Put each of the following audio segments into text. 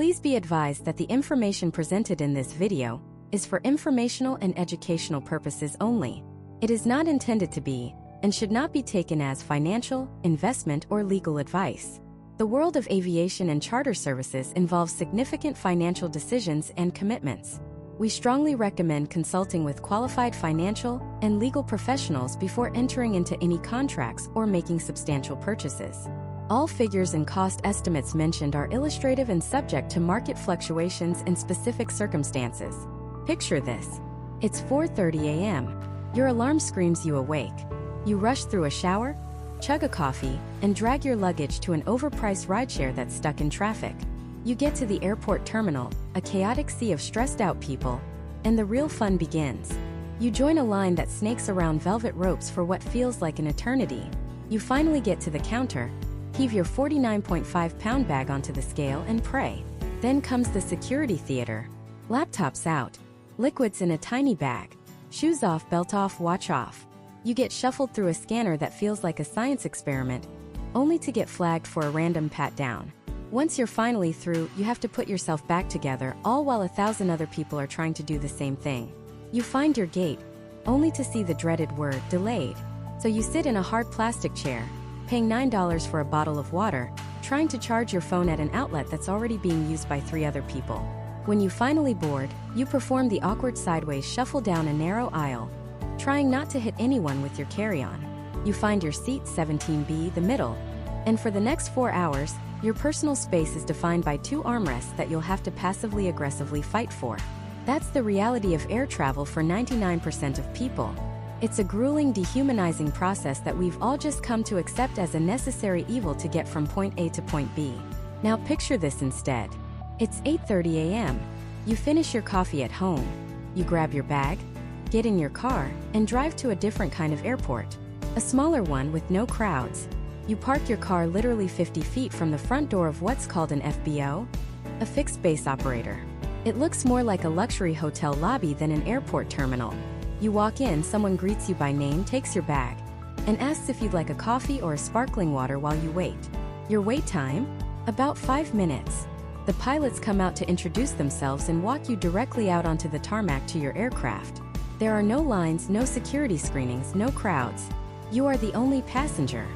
Please be advised that the information presented in this video is for informational and educational purposes only. It is not intended to be, and should not be taken as financial, investment, or legal advice. The world of aviation and charter services involves significant financial decisions and commitments. We strongly recommend consulting with qualified financial and legal professionals before entering into any contracts or making substantial purchases. All figures and cost estimates mentioned are illustrative and subject to market fluctuations and specific circumstances. Picture this. It's 4:30 a.m. Your alarm screams you awake. You rush through a shower, chug a coffee, and drag your luggage to an overpriced rideshare that's stuck in traffic. You get to the airport terminal, a chaotic sea of stressed-out people, and the real fun begins. You join a line that snakes around velvet ropes for what feels like an eternity. You finally get to the counter, heave your 49.5-pound bag onto the scale and pray. Then comes the security theater. Laptops out, liquids in a tiny bag, shoes off, belt off, watch off. You get shuffled through a scanner that feels like a science experiment, only to get flagged for a random pat-down. Once you're finally through, you have to put yourself back together, all while 1,000 other people are trying to do the same thing. You find your gate, only to see the dreaded word, delayed. So you sit in a hard plastic chair, paying $9 for a bottle of water, trying to charge your phone at an outlet that's already being used by 3 other people. When you finally board, you perform the awkward sideways shuffle down a narrow aisle, trying not to hit anyone with your carry-on. You find your seat 17B, the middle, and for the next 4 hours, your personal space is defined by 2 armrests that you'll have to passively aggressively fight for. That's the reality of air travel for 99% of people. It's a grueling, dehumanizing process that we've all just come to accept as a necessary evil to get from point A to point B. Now picture this instead. It's 8:30 a.m. You finish your coffee at home. You grab your bag, get in your car, and drive to a different kind of airport. A smaller one with no crowds. You park your car literally 50 feet from the front door of what's called an FBO, a fixed base operator. It looks more like a luxury hotel lobby than an airport terminal. You walk in, someone greets you by name, takes your bag, and asks if you'd like a coffee or a sparkling water while you wait. Your wait time? About 5 minutes. The pilots come out to introduce themselves and walk you directly out onto the tarmac to your aircraft. There are no lines, no security screenings, no crowds. You are the only passenger.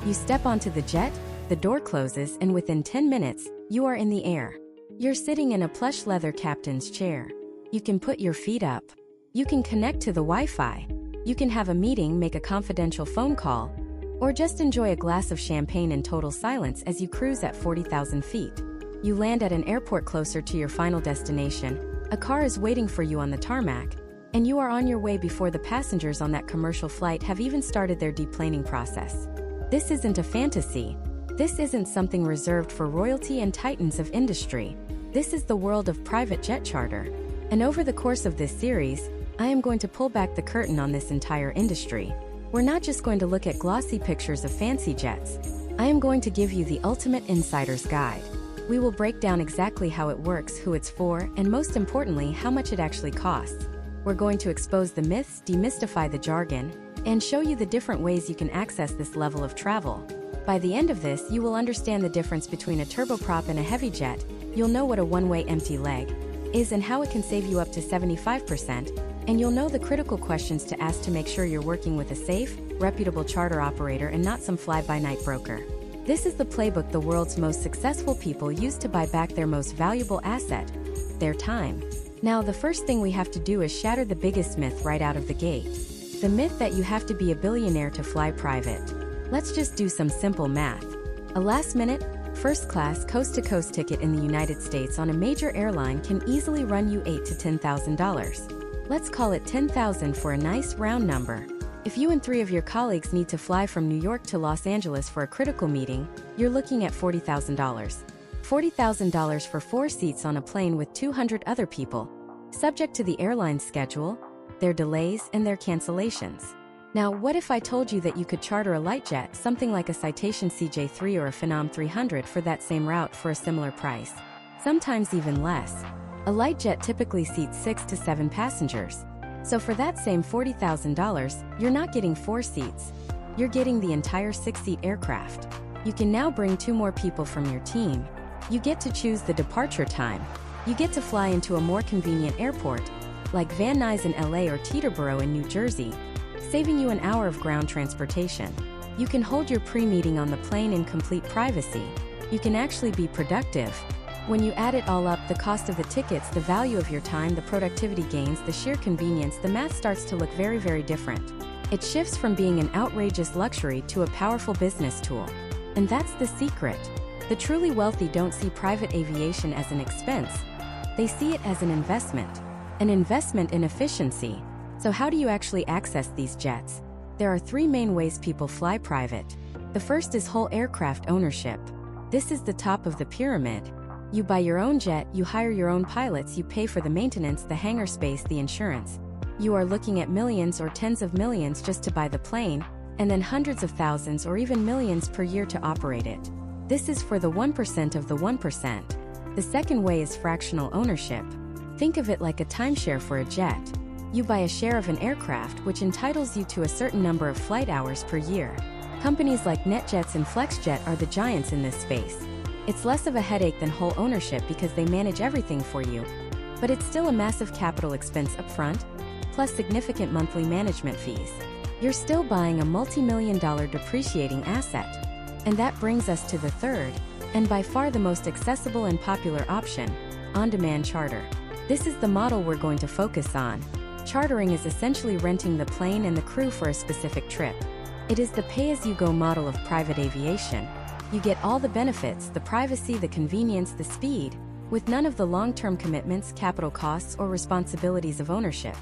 You step onto the jet, the door closes, and within 10 minutes, you are in the air. You're sitting in a plush leather captain's chair. You can put your feet up. You can connect to the Wi-Fi. You can have a meeting, make a confidential phone call, or just enjoy a glass of champagne in total silence as you cruise at 40,000 feet. You land at an airport closer to your final destination. A car is waiting for you on the tarmac, and you are on your way before the passengers on that commercial flight have even started their deplaning process. This isn't a fantasy. This isn't something reserved for royalty and titans of industry. This is the world of private jet charter. And over the course of this series, I am going to pull back the curtain on this entire industry. We're not just going to look at glossy pictures of fancy jets. I am going to give you the ultimate insider's guide. We will break down exactly how it works, who it's for, and most importantly, how much it actually costs. We're going to expose the myths, demystify the jargon, and show you the different ways you can access this level of travel. By the end of this, you will understand the difference between a turboprop and a heavy jet. You'll know what a one-way empty leg is and how it can save you up to 75%, and you'll know the critical questions to ask to make sure you're working with a safe, reputable charter operator and not some fly-by-night broker. This is the playbook the world's most successful people use to buy back their most valuable asset, their time. Now, the first thing we have to do is shatter the biggest myth right out of the gate. The myth that you have to be a billionaire to fly private. Let's just do some simple math. A last-minute, first-class, coast-to-coast ticket in the United States on a major airline can easily run you $8,000 to $10,000. Let's call it $10,000 for a nice round number. If you and 3 of your colleagues need to fly from New York to Los Angeles for a critical meeting, you're looking at $40,000. $40,000 for 4 seats on a plane with 200 other people, subject to the airline's schedule, their delays, and their cancellations. Now, what if I told you that you could charter a light jet, something like a Citation CJ3 or a Phenom 300 for that same route for a similar price? Sometimes even less. A light jet typically seats 6 to 7 passengers. So for that same $40,000, you're not getting 4 seats. You're getting the entire 6-seat aircraft. You can now bring 2 more people from your team. You get to choose the departure time. You get to fly into a more convenient airport, like Van Nuys in LA or Teterboro in New Jersey, saving you an hour of ground transportation. You can hold your pre-meeting on the plane in complete privacy. You can actually be productive. When you add it all up, the cost of the tickets, the value of your time, the productivity gains, the sheer convenience, the math starts to look very, very different. It shifts from being an outrageous luxury to a powerful business tool. And that's the secret. The truly wealthy don't see private aviation as an expense. They see it as an investment in efficiency. So how do you actually access these jets? There are three main ways people fly private. The first is whole aircraft ownership. This is the top of the pyramid. You buy your own jet, you hire your own pilots, you pay for the maintenance, the hangar space, the insurance. You are looking at millions or tens of millions just to buy the plane, and then hundreds of thousands or even millions per year to operate it. This is for the 1% of the 1%. The second way is fractional ownership. Think of it like a timeshare for a jet. You buy a share of an aircraft which entitles you to a certain number of flight hours per year. Companies like NetJets and FlexJet are the giants in this space. It's less of a headache than whole ownership because they manage everything for you. But it's still a massive capital expense upfront, plus significant monthly management fees. You're still buying a multi-million-dollar depreciating asset. And that brings us to the third, and by far the most accessible and popular option, on-demand charter. This is the model we're going to focus on. Chartering is essentially renting the plane and the crew for a specific trip. It is the pay-as-you-go model of private aviation. You get all the benefits, the privacy, the convenience, the speed, with none of the long-term commitments, capital costs, or responsibilities of ownership.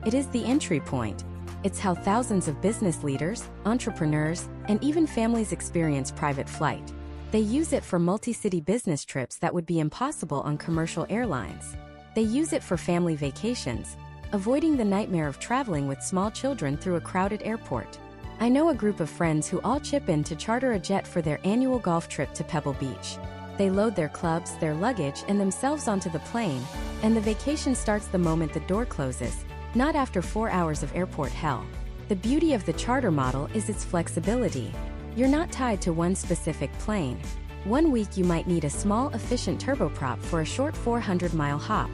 It is the entry point. It's how thousands of business leaders, entrepreneurs, and even families experience private flight. They use it for multi-city business trips that would be impossible on commercial airlines. They use it for family vacations, avoiding the nightmare of traveling with small children through a crowded airport. I know a group of friends who all chip in to charter a jet for their annual golf trip to Pebble Beach. They load their clubs, their luggage, and themselves onto the plane, and the vacation starts the moment the door closes, not after 4 hours of airport hell. The beauty of the charter model is its flexibility. You're not tied to one specific plane. One week you might need a small, efficient turboprop for a short 400-mile hop.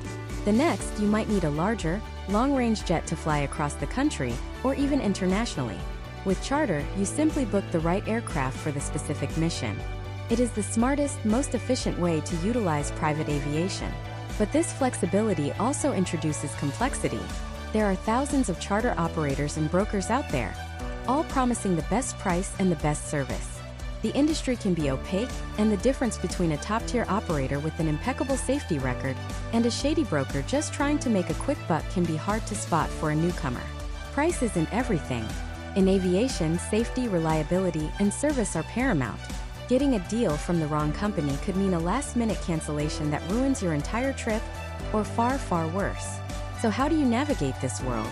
The next, you might need a larger, long-range jet to fly across the country, or even internationally. With charter, you simply book the right aircraft for the specific mission. It is the smartest, most efficient way to utilize private aviation. But this flexibility also introduces complexity. There are thousands of charter operators and brokers out there, all promising the best price and the best service. The industry can be opaque, and the difference between a top-tier operator with an impeccable safety record and a shady broker just trying to make a quick buck can be hard to spot for a newcomer. Price isn't everything. In aviation, safety, reliability, and service are paramount. Getting a deal from the wrong company could mean a last-minute cancellation that ruins your entire trip, or far, far worse. So how do you navigate this world?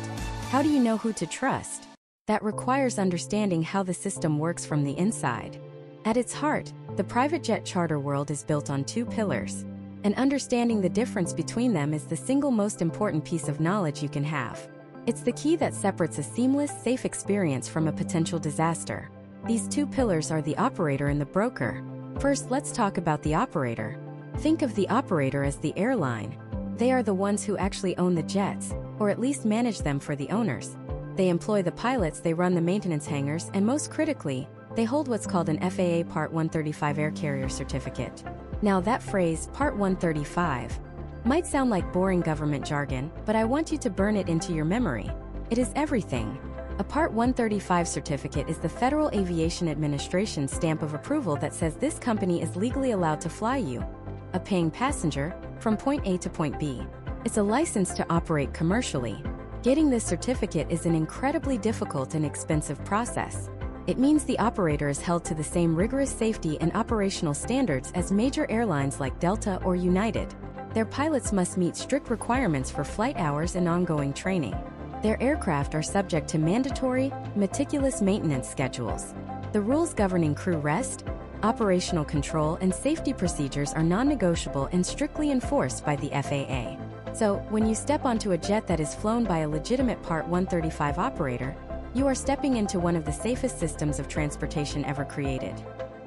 How do you know who to trust? That requires understanding how the system works from the inside. At its heart, the private jet charter world is built on two pillars, and understanding the difference between them is the single most important piece of knowledge you can have. It's the key that separates a seamless, safe experience from a potential disaster. These two pillars are the operator and the broker. First, let's talk about the operator. Think of the operator as the airline. They are the ones who actually own the jets, or at least manage them for the owners. They employ the pilots, they run the maintenance hangars, and most critically, they hold what's called an FAA Part 135 Air Carrier Certificate. Now that phrase, Part 135, might sound like boring government jargon, but I want you to burn it into your memory. It is everything. A Part 135 certificate is the Federal Aviation Administration stamp of approval that says this company is legally allowed to fly you, a paying passenger, from point A to point B. It's a license to operate commercially. Getting this certificate is an incredibly difficult and expensive process. It means the operator is held to the same rigorous safety and operational standards as major airlines like Delta or United. Their pilots must meet strict requirements for flight hours and ongoing training. Their aircraft are subject to mandatory, meticulous maintenance schedules. The rules governing crew rest, operational control, and safety procedures are non-negotiable and strictly enforced by the FAA. So, when you step onto a jet that is flown by a legitimate Part 135 operator, you are stepping into one of the safest systems of transportation ever created.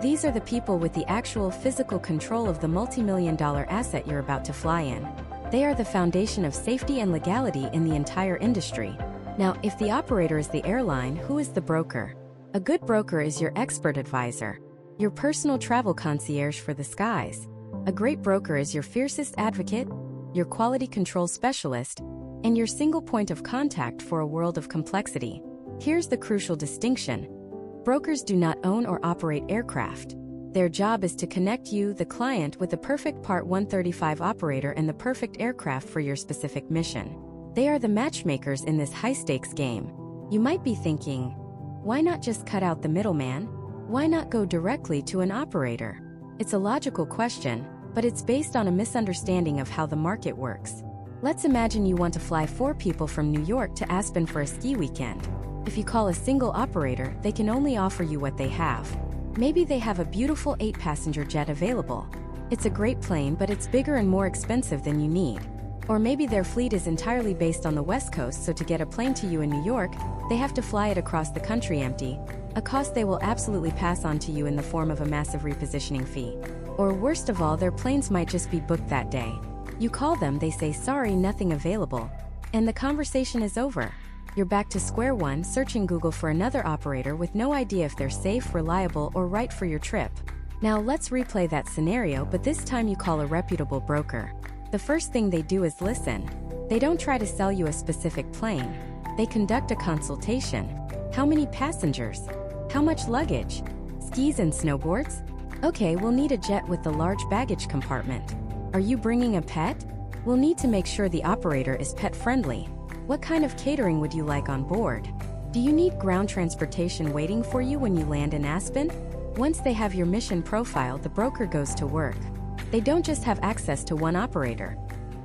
These are the people with the actual physical control of the multi-million-dollar asset you're about to fly in. They are the foundation of safety and legality in the entire industry. Now, if the operator is the airline, who is the broker? A good broker is your expert advisor, your personal travel concierge for the skies. A great broker is your fiercest advocate, your quality control specialist, and your single point of contact for a world of complexity. Here's the crucial distinction. Brokers do not own or operate aircraft. Their job is to connect you, the client, with the perfect Part 135 operator and the perfect aircraft for your specific mission. They are the matchmakers in this high-stakes game. You might be thinking, why not just cut out the middleman? Why not go directly to an operator? It's a logical question, but it's based on a misunderstanding of how the market works. Let's imagine you want to fly 4 people from New York to Aspen for a ski weekend. If you call a single operator, they can only offer you what they have. Maybe they have a beautiful 8-passenger jet available. It's a great plane, but it's bigger and more expensive than you need. Or maybe their fleet is entirely based on the West Coast, so to get a plane to you in New York, they have to fly it across the country empty, a cost they will absolutely pass on to you in the form of a massive repositioning fee. Or worst of all, their planes might just be booked that day. You call them, they say sorry, nothing available, and the conversation is over. You're back to square one, searching Google for another operator with no idea if they're safe, reliable, or right for your trip. Now let's replay that scenario, but this time you call a reputable broker. The first thing they do is listen. They don't try to sell you a specific plane. They conduct a consultation. How many passengers? How much luggage? Skis and snowboards? Okay, we'll need a jet with the large baggage compartment. Are you bringing a pet? We'll need to make sure the operator is pet-friendly. What kind of catering would you like on board? Do you need ground transportation waiting for you when you land in Aspen? Once they have your mission profile, the broker goes to work. They don't just have access to one operator.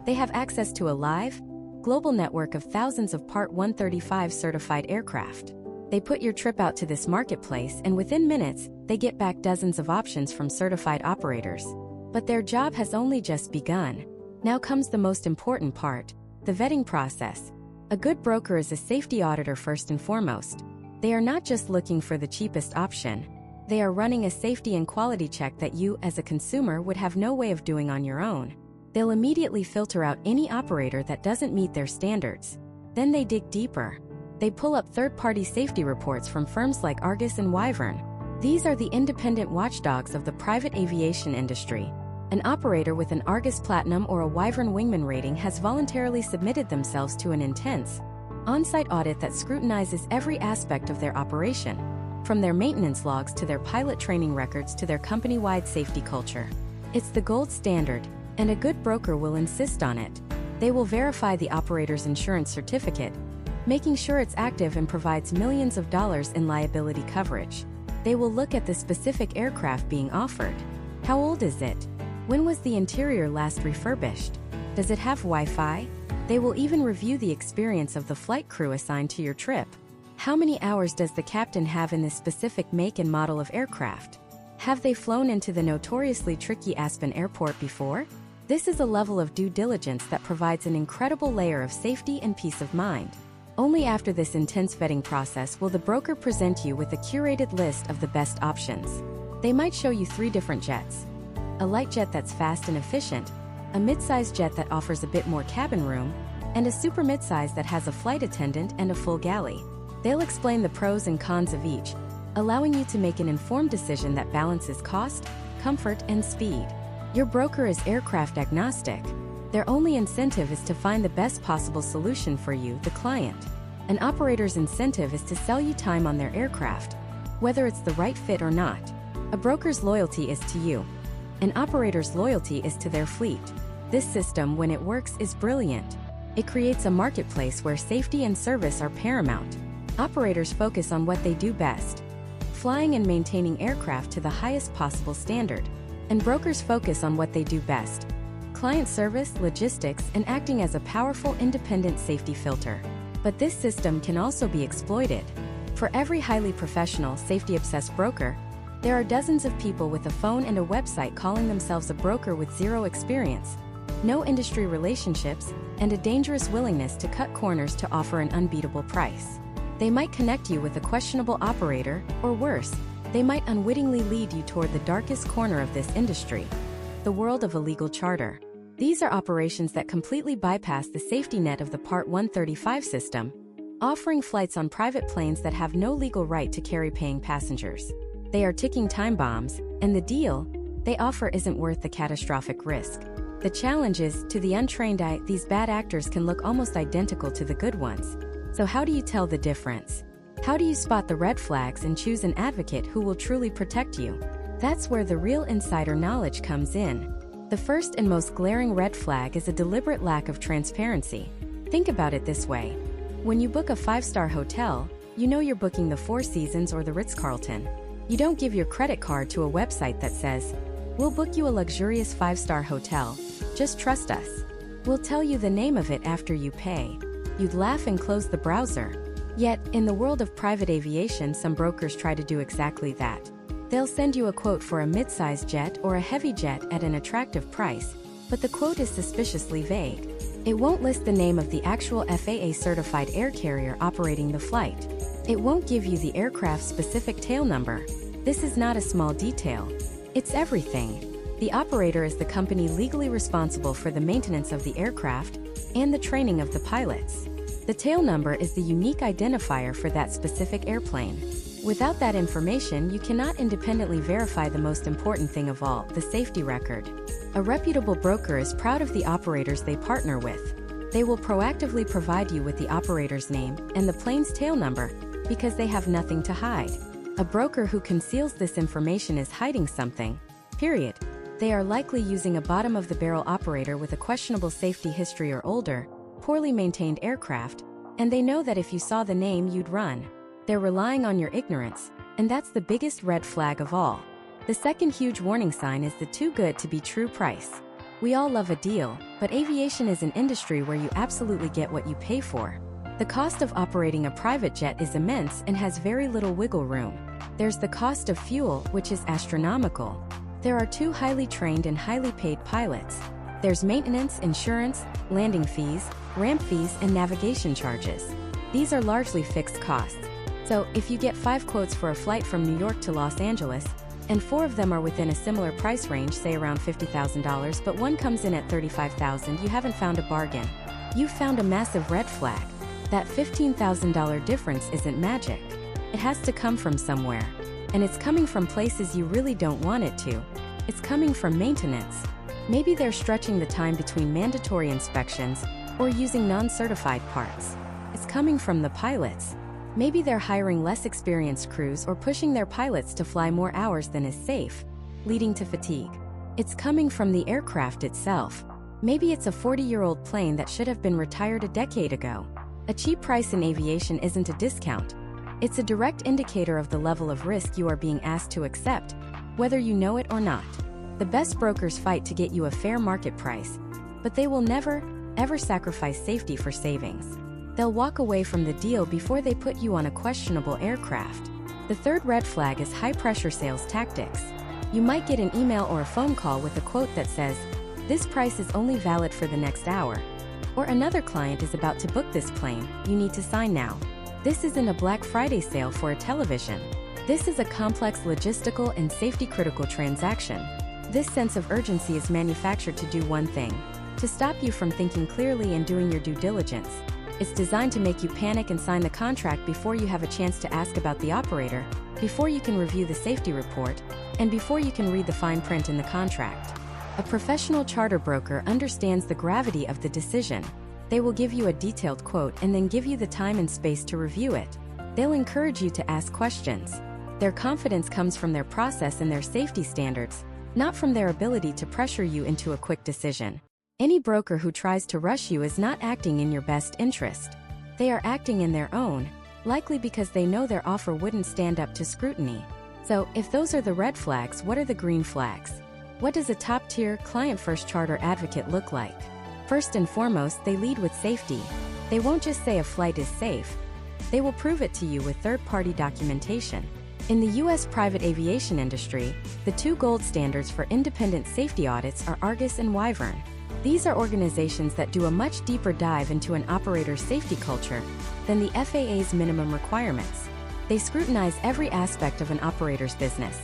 They have access to a live, global network of thousands of Part 135 certified aircraft. They put your trip out to this marketplace, and within minutes, they get back dozens of options from certified operators. But their job has only just begun. Now comes the most important part, the vetting process. A good broker is a safety auditor first and foremost. They are not just looking for the cheapest option. They are running a safety and quality check that you, as a consumer, would have no way of doing on your own. They'll immediately filter out any operator that doesn't meet their standards. Then they dig deeper. They pull up third-party safety reports from firms like Argus and Wyvern. These are the independent watchdogs of the private aviation industry. An operator with an Argus Platinum or a Wyvern Wingman rating has voluntarily submitted themselves to an intense, on-site audit that scrutinizes every aspect of their operation, from their maintenance logs to their pilot training records to their company-wide safety culture. It's the gold standard, and a good broker will insist on it. They will verify the operator's insurance certificate, making sure it's active and provides millions of dollars in liability coverage. They will look at the specific aircraft being offered. How old is it? When was the interior last refurbished? Does it have Wi-Fi? They will even review the experience of the flight crew assigned to your trip. How many hours does the captain have in this specific make and model of aircraft? Have they flown into the notoriously tricky Aspen Airport before? This is a level of due diligence that provides an incredible layer of safety and peace of mind. Only after this intense vetting process will the broker present you with a curated list of the best options. They might show you 3 different jets. A light jet that's fast and efficient, a mid-size jet that offers a bit more cabin room, and a super mid-size that has a flight attendant and a full galley. They'll explain the pros and cons of each, allowing you to make an informed decision that balances cost, comfort, and speed. Your broker is aircraft agnostic. Their only incentive is to find the best possible solution for you, the client. An operator's incentive is to sell you time on their aircraft, whether it's the right fit or not. A broker's loyalty is to you. An operator's loyalty is to their fleet. This system, when it works, is brilliant. It creates a marketplace where safety and service are paramount. Operators focus on what they do best, flying and maintaining aircraft to the highest possible standard. And brokers focus on what they do best, client service, logistics, and acting as a powerful independent safety filter. But this system can also be exploited. For every highly professional, safety-obsessed broker, there are dozens of people with a phone and a website calling themselves a broker with zero experience, no industry relationships, and a dangerous willingness to cut corners to offer an unbeatable price. They might connect you with a questionable operator, or worse, They might unwittingly lead you toward the darkest corner of this industry, the world of illegal charter. These are operations that completely bypass the safety net of the Part 135 system, offering flights on private planes that have no legal right to carry paying passengers. They are ticking time bombs, and the deal they offer isn't worth the catastrophic risk. The challenge is, to the untrained eye, these bad actors can look almost identical to the good ones. So how do you tell the difference? How do you spot the red flags and choose an advocate who will truly protect you? That's where the real insider knowledge comes in. The first and most glaring red flag is a deliberate lack of transparency. Think about it this way. When you book a 5-star hotel, you know you're booking the Four Seasons or the Ritz-Carlton. You don't give your credit card to a website that says, "We'll book you a luxurious 5-star hotel. Just trust us. We'll tell you the name of it after you pay." You'd laugh and close the browser. Yet, in the world of private aviation, some brokers try to do exactly that. They'll send you a quote for a mid-sized jet or a heavy jet at an attractive price, but the quote is suspiciously vague. It won't list the name of the actual FAA-certified air carrier operating the flight. It won't give you the aircraft's specific tail number. This is not a small detail. It's everything. The operator is the company legally responsible for the maintenance of the aircraft and the training of the pilots. The tail number is the unique identifier for that specific airplane. Without that information, you cannot independently verify the most important thing of all, the safety record. A reputable broker is proud of the operators they partner with. They will proactively provide you with the operator's name and the plane's tail number because they have nothing to hide. A broker who conceals this information is hiding something, period. They are likely using a bottom-of-the-barrel operator with a questionable safety history or older, poorly maintained aircraft, and they know that if you saw the name you'd run. They're relying on your ignorance, and that's the biggest red flag of all. The second huge warning sign is the too good to be true price. We all love a deal, but aviation is an industry where you absolutely get what you pay for. The cost of operating a private jet is immense and has very little wiggle room. There's the cost of fuel, which is astronomical. There are 2 highly trained and highly paid pilots. There's maintenance, insurance, landing fees, ramp fees, and navigation charges. These are largely fixed costs. So, if you get 5 quotes for a flight from New York to Los Angeles, and 4 of them are within a similar price range, say around $50,000, but one comes in at $35,000, you haven't found a bargain. You've found a massive red flag. That $15,000 difference isn't magic. It has to come from somewhere. And it's coming from places you really don't want it to. It's coming from maintenance. Maybe they're stretching the time between mandatory inspections or using non-certified parts. It's coming from the pilots. Maybe they're hiring less experienced crews or pushing their pilots to fly more hours than is safe, leading to fatigue. It's coming from the aircraft itself. Maybe it's a 40-year-old plane that should have been retired a decade ago. A cheap price in aviation isn't a discount. It's a direct indicator of the level of risk you are being asked to accept, whether you know it or not. The best brokers fight to get you a fair market price, but they will never, ever sacrifice safety for savings. They'll walk away from the deal before they put you on a questionable aircraft. The third red flag is high-pressure sales tactics. You might get an email or a phone call with a quote that says, "This price is only valid for the next hour." Or another client is about to book this plane, you need to sign now. This isn't a Black Friday sale for a television. This is a complex logistical and safety-critical transaction. This sense of urgency is manufactured to do one thing: to stop you from thinking clearly and doing your due diligence. It's designed to make you panic and sign the contract before you have a chance to ask about the operator, before you can review the safety report, and before you can read the fine print in the contract. A professional charter broker understands the gravity of the decision. They will give you a detailed quote and then give you the time and space to review it. They'll encourage you to ask questions. Their confidence comes from their process and their safety standards, not from their ability to pressure you into a quick decision. Any broker who tries to rush you is not acting in your best interest. They are acting in their own, likely because they know their offer wouldn't stand up to scrutiny. So, if those are the red flags, what are the green flags? What does a top-tier, client-first charter advocate look like? First and foremost, they lead with safety. They won't just say a flight is safe. They will prove it to you with third-party documentation. In the U.S. private aviation industry, the 2 gold standards for independent safety audits are Argus and Wyvern. These are organizations that do a much deeper dive into an operator's safety culture than the FAA's minimum requirements. They scrutinize every aspect of an operator's business: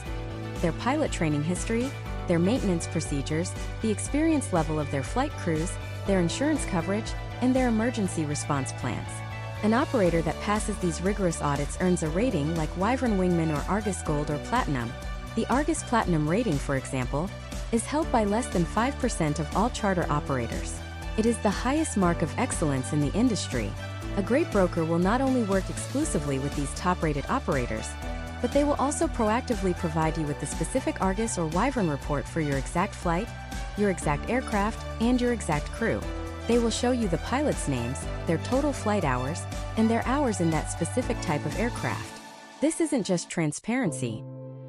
their pilot training history, their maintenance procedures, the experience level of their flight crews, their insurance coverage, and their emergency response plans. An operator that passes these rigorous audits earns a rating like Wyvern Wingman or Argus Gold or Platinum. The Argus Platinum rating, for example, is held by less than 5% of all charter operators. It is the highest mark of excellence in the industry. A great broker will not only work exclusively with these top-rated operators, but they will also proactively provide you with the specific Argus or Wyvern report for your exact flight, your exact aircraft, and your exact crew. They will show you the pilots' names, their total flight hours, and their hours in that specific type of aircraft. This isn't just transparency.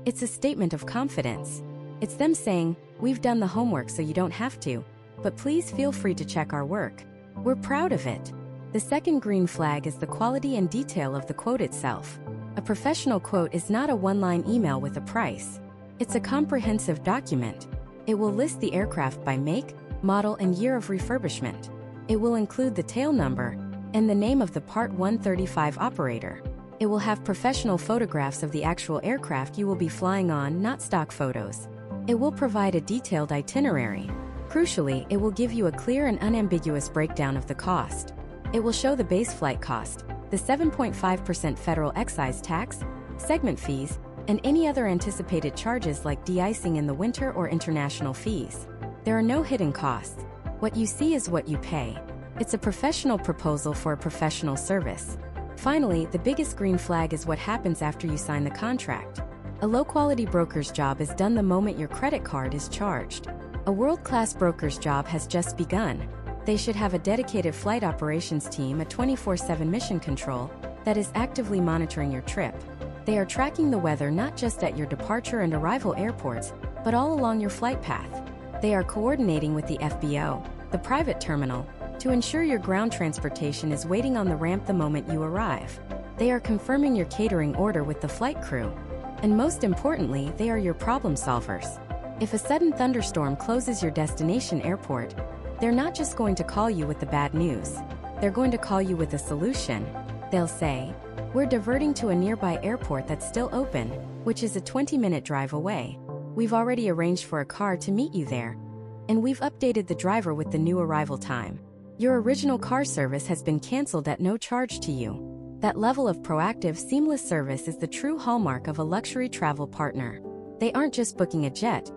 It's a statement of confidence. It's them saying, "We've done the homework so you don't have to, but please feel free to check our work. We're proud of it." The second green flag is the quality and detail of the quote itself. A professional quote is not a one-line email with a price. It's a comprehensive document. It will list the aircraft by make, model, and year of refurbishment. It will include the tail number and the name of the Part 135 operator. It will have professional photographs of the actual aircraft you will be flying on, not stock photos. It will provide a detailed itinerary. Crucially, it will give you a clear and unambiguous breakdown of the cost. It will show the base flight cost, the 7.5% federal excise tax, segment fees, and any other anticipated charges like de-icing in the winter or international fees. There are no hidden costs. What you see is what you pay. It's a professional proposal for a professional service. Finally, the biggest green flag is what happens after you sign the contract. A low-quality broker's job is done the moment your credit card is charged. A world-class broker's job has just begun. They should have a dedicated flight operations team, a 24/7 mission control, that is actively monitoring your trip. They are tracking the weather not just at your departure and arrival airports, but all along your flight path. They are coordinating with the FBO, the private terminal, to ensure your ground transportation is waiting on the ramp the moment you arrive. They are confirming your catering order with the flight crew. And most importantly, they are your problem solvers. If a sudden thunderstorm closes your destination airport, they're not just going to call you with the bad news. They're going to call you with a solution. They'll say, "We're diverting to a nearby airport that's still open, which is a 20-minute drive away. We've already arranged for a car to meet you there. And we've updated the driver with the new arrival time. Your original car service has been canceled at no charge to you." That level of proactive, seamless service is the true hallmark of a luxury travel partner. They aren't just booking a jet.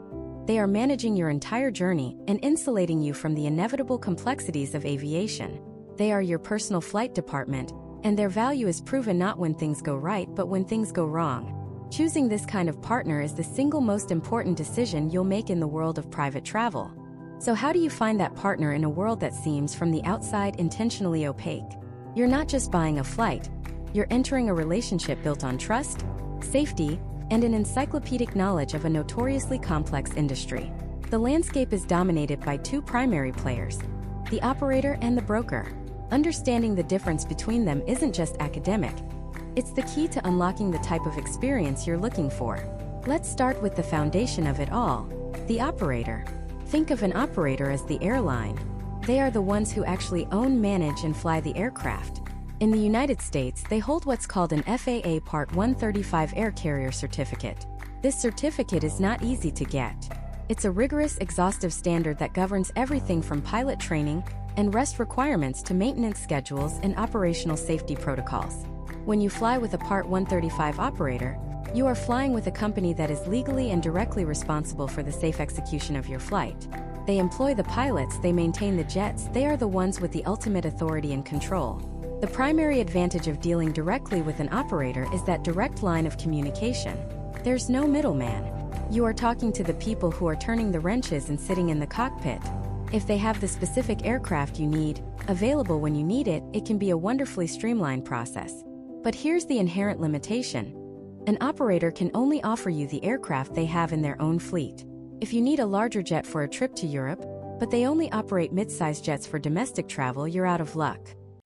They are managing your entire journey and insulating you from the inevitable complexities of aviation. They are your personal flight department, and their value is proven not when things go right but when things go wrong. Choosing this kind of partner is the single most important decision you'll make in the world of private travel. So how do you find that partner in a world that seems from the outside intentionally opaque? You're not just buying a flight. You're entering a relationship built on trust, safety, and an encyclopedic knowledge of a notoriously complex industry. The landscape is dominated by two primary players, the operator and the broker. Understanding the difference between them isn't just academic. It's the key to unlocking the type of experience you're looking for. Let's start with the foundation of it all, the operator. Think of an operator as the airline. They are the ones who actually own, manage, and fly the aircraft. In the United States, they hold what's called an FAA Part 135 Air Carrier Certificate. This certificate is not easy to get. It's a rigorous, exhaustive standard that governs everything from pilot training and rest requirements to maintenance schedules and operational safety protocols. When you fly with a Part 135 operator, you are flying with a company that is legally and directly responsible for the safe execution of your flight. They employ the pilots, they maintain the jets, they are the ones with the ultimate authority and control. The primary advantage of dealing directly with an operator is that direct line of communication. There's no middleman. You are talking to the people who are turning the wrenches and sitting in the cockpit. If they have the specific aircraft you need, available when you need it, it can be a wonderfully streamlined process. But here's the inherent limitation. An operator can only offer you the aircraft they have in their own fleet. If you need a larger jet for a trip to Europe, but they only operate mid-size jets for domestic travel, you're out of luck.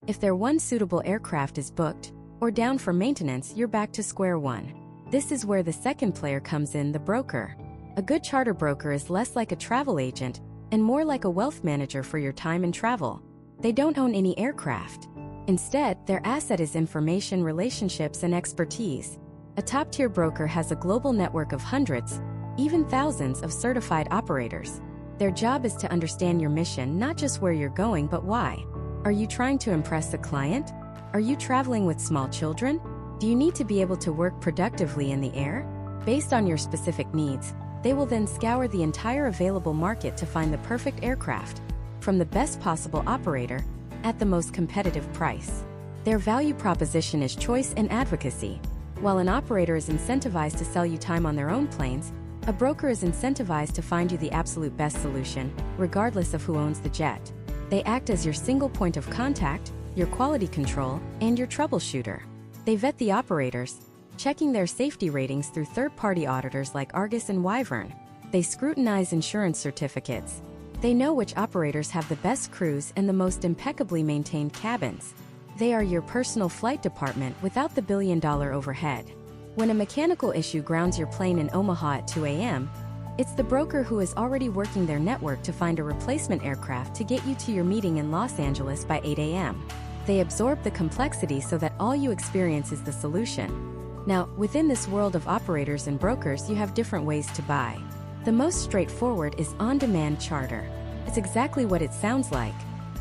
If their one suitable aircraft is booked or down for maintenance, you're back to square one. This is where the second player comes in, the broker. A good charter broker is less like a travel agent and more like a wealth manager for your time and travel. They don't own any aircraft. Instead, their asset is information, relationships, and expertise. A top-tier broker has a global network of hundreds, even thousands of certified operators. Their job is to understand your mission, not just where you're going, but why. Are you trying to impress a client? Are you traveling with small children? Do you need to be able to work productively in the air? Based on your specific needs, they will then scour the entire available market to find the perfect aircraft, from the best possible operator, at the most competitive price. Their value proposition is choice and advocacy. While an operator is incentivized to sell you time on their own planes, a broker is incentivized to find you the absolute best solution, regardless of who owns the jet. They act as your single point of contact, your quality control, and your troubleshooter. They vet the operators, checking their safety ratings through third-party auditors like Argus and Wyvern. They scrutinize insurance certificates. They know which operators have the best crews and the most impeccably maintained cabins. They are your personal flight department without the billion-dollar overhead. When a mechanical issue grounds your plane in Omaha at 2 a.m., it's the broker who is already working their network to find a replacement aircraft to get you to your meeting in Los Angeles by 8 a.m. They absorb the complexity so that all you experience is the solution. Now, within this world of operators and brokers, you have different ways to buy. The most straightforward is on-demand charter. It's exactly what it sounds like.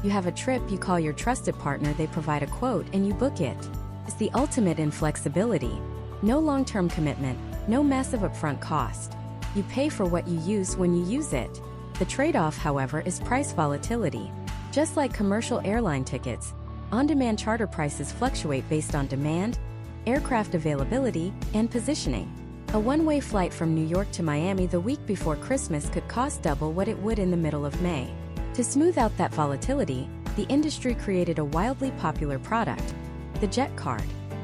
You have a trip, you call your trusted partner, they provide a quote, and you book it. It's the ultimate in flexibility. No long-term commitment, no massive upfront cost. You pay for what you use when you use it. The trade-off, however, is price volatility. Just like commercial airline tickets, on-demand charter prices fluctuate based on demand, aircraft availability, and positioning. A one-way flight from New York to Miami the week before Christmas could cost double what it would in the middle of May. To smooth out that volatility, the industry created a wildly popular product, the Jet Card.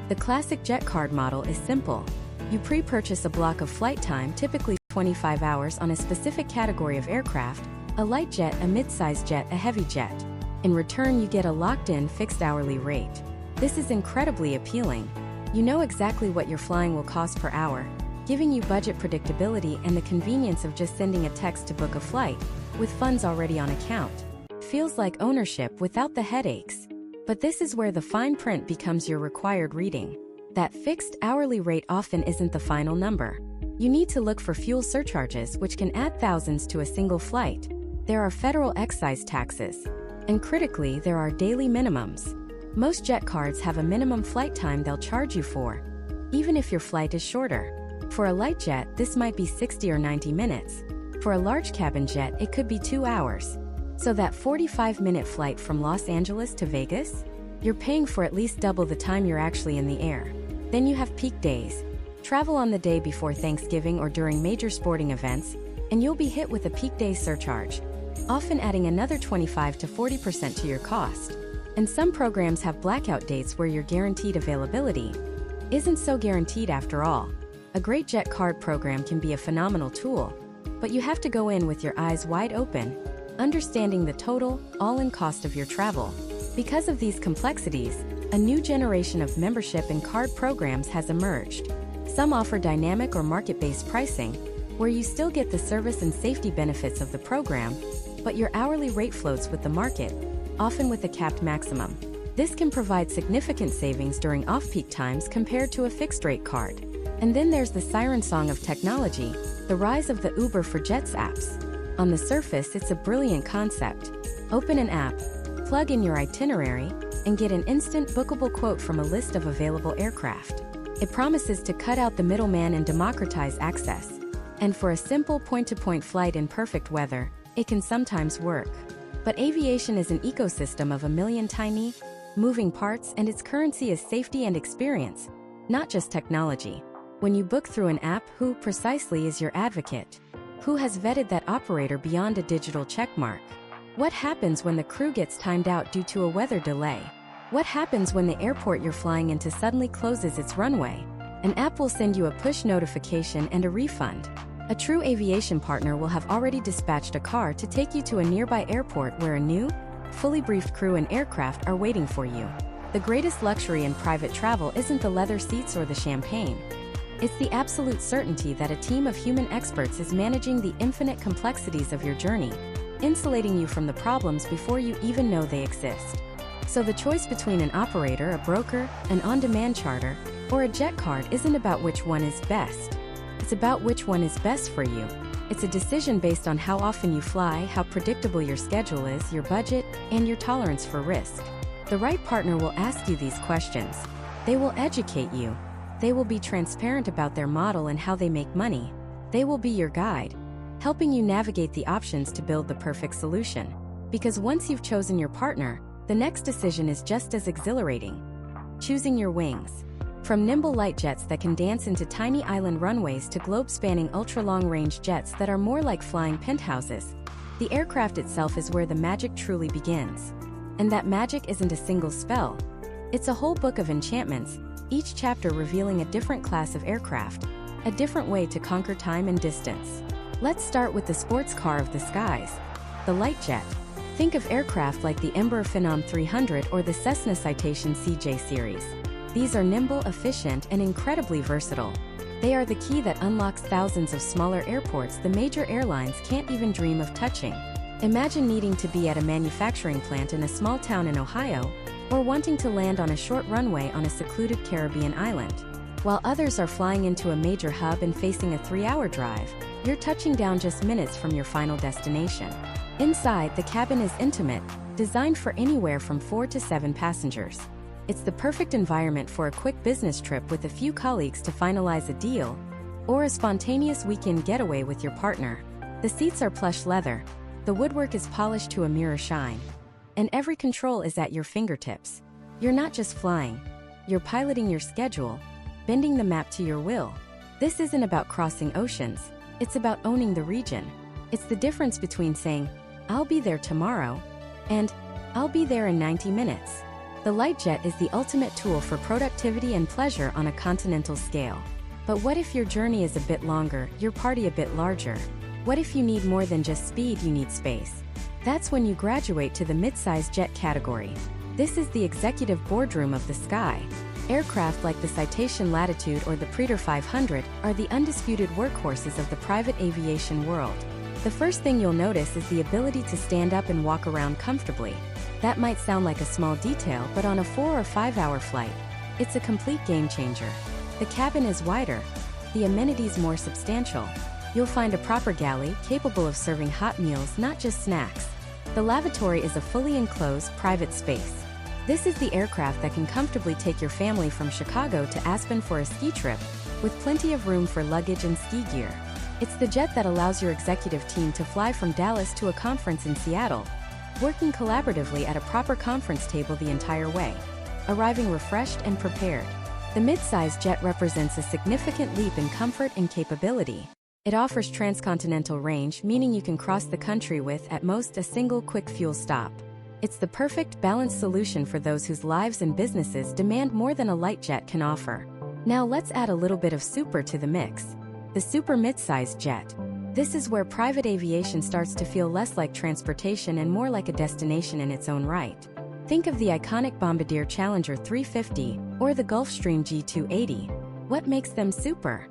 The classic Jet Card model is simple. You pre-purchase a block of flight time, typically 25 hours, on a specific category of aircraft, a light jet, a mid-size jet, a heavy jet. In return, you get a locked-in, fixed hourly rate. This is incredibly appealing. You know exactly what your flying will cost per hour, giving you budget predictability and the convenience of just sending a text to book a flight, with funds already on account. Feels like ownership without the headaches. But this is where the fine print becomes your required reading. That fixed hourly rate often isn't the final number. You need to look for fuel surcharges, which can add thousands to a single flight. There are federal excise taxes. And critically, there are daily minimums. Most jet cards have a minimum flight time they'll charge you for, even if your flight is shorter. For a light jet, this might be 60 or 90 minutes. For a large cabin jet, it could be 2 hours. So that 45-minute flight from Los Angeles to Vegas? You're paying for at least double the time you're actually in the air. Then you have peak days. Travel on the day before Thanksgiving or during major sporting events, and you'll be hit with a peak day surcharge, often adding another 25 to 40% to your cost. And some programs have blackout dates where your guaranteed availability isn't so guaranteed after all. A great jet card program can be a phenomenal tool, but you have to go in with your eyes wide open, understanding the total, all-in cost of your travel. Because of these complexities, a new generation of membership and card programs has emerged. Some offer dynamic or market-based pricing, where you still get the service and safety benefits of the program, but your hourly rate floats with the market, often with a capped maximum. This can provide significant savings during off-peak times compared to a fixed-rate card. And then there's the siren song of technology, the rise of the Uber for Jets apps. On the surface, it's a brilliant concept. Open an app, plug in your itinerary, and get an instant bookable quote from a list of available aircraft. It promises to cut out the middleman and democratize access. And for a simple point-to-point flight in perfect weather, it can sometimes work. But aviation is an ecosystem of a million tiny, moving parts, and its currency is safety and experience, not just technology. When you book through an app, who precisely is your advocate? Who has vetted that operator beyond a digital checkmark? What happens when the crew gets timed out due to a weather delay? What happens when the airport you're flying into suddenly closes its runway? An app will send you a push notification and a refund. A true aviation partner will have already dispatched a car to take you to a nearby airport where a new, fully briefed crew and aircraft are waiting for you. The greatest luxury in private travel isn't the leather seats or the champagne. It's the absolute certainty that a team of human experts is managing the infinite complexities of your journey, insulating you from the problems before you even know they exist. So the choice between an operator, a broker, an on-demand charter, or a jet card isn't about which one is best. It's about which one is best for you. It's a decision based on how often you fly, how predictable your schedule is, your budget, and your tolerance for risk. The right partner will ask you these questions. They will educate you. They will be transparent about their model and how they make money. They will be your guide, helping you navigate the options to build the perfect solution. Because once you've chosen your partner, the next decision is just as exhilarating. Choosing your wings. From nimble light jets that can dance into tiny island runways to globe-spanning ultra-long-range jets that are more like flying penthouses, the aircraft itself is where the magic truly begins. And that magic isn't a single spell. It's a whole book of enchantments, each chapter revealing a different class of aircraft, a different way to conquer time and distance. Let's start with the sports car of the skies, the light jet. Think of aircraft like the Embraer Phenom 300 or the Cessna Citation CJ series. These are nimble, efficient, and incredibly versatile. They are the key that unlocks thousands of smaller airports the major airlines can't even dream of touching. Imagine needing to be at a manufacturing plant in a small town in Ohio, or wanting to land on a short runway on a secluded Caribbean island. While others are flying into a major hub and facing a 3-hour drive, you're touching down just minutes from your final destination. Inside, the cabin is intimate, designed for anywhere from 4 to 7 passengers. It's the perfect environment for a quick business trip with a few colleagues to finalize a deal, or a spontaneous weekend getaway with your partner. The seats are plush leather, the woodwork is polished to a mirror shine, and every control is at your fingertips. You're not just flying, you're piloting your schedule, bending the map to your will. This isn't about crossing oceans, it's about owning the region. It's the difference between saying, "I'll be there tomorrow," and "I'll be there in 90 minutes." The light jet is the ultimate tool for productivity and pleasure on a continental scale. But what if your journey is a bit longer, your party a bit larger? What if you need more than just speed, you need space? That's when you graduate to the mid-size jet category. This is the executive boardroom of the sky. Aircraft like the Citation Latitude or the Praetor 500 are the undisputed workhorses of the private aviation world. The first thing you'll notice is the ability to stand up and walk around comfortably. That might sound like a small detail, but on a 4 or 5 hour flight, it's a complete game changer. The cabin is wider, the amenities more substantial. You'll find a proper galley capable of serving hot meals, not just snacks. The lavatory is a fully enclosed, private space. This is the aircraft that can comfortably take your family from Chicago to Aspen for a ski trip, with plenty of room for luggage and ski gear. It's the jet that allows your executive team to fly from Dallas to a conference in Seattle, working collaboratively at a proper conference table the entire way, arriving refreshed and prepared. The mid-size jet represents a significant leap in comfort and capability. It offers transcontinental range, meaning you can cross the country with, at most, a single quick fuel stop. It's the perfect, balanced solution for those whose lives and businesses demand more than a light jet can offer. Now let's add a little bit of super to the mix. The super mid-size jet. This is where private aviation starts to feel less like transportation and more like a destination in its own right. Think of the iconic Bombardier Challenger 350 or the Gulfstream G280. What makes them super?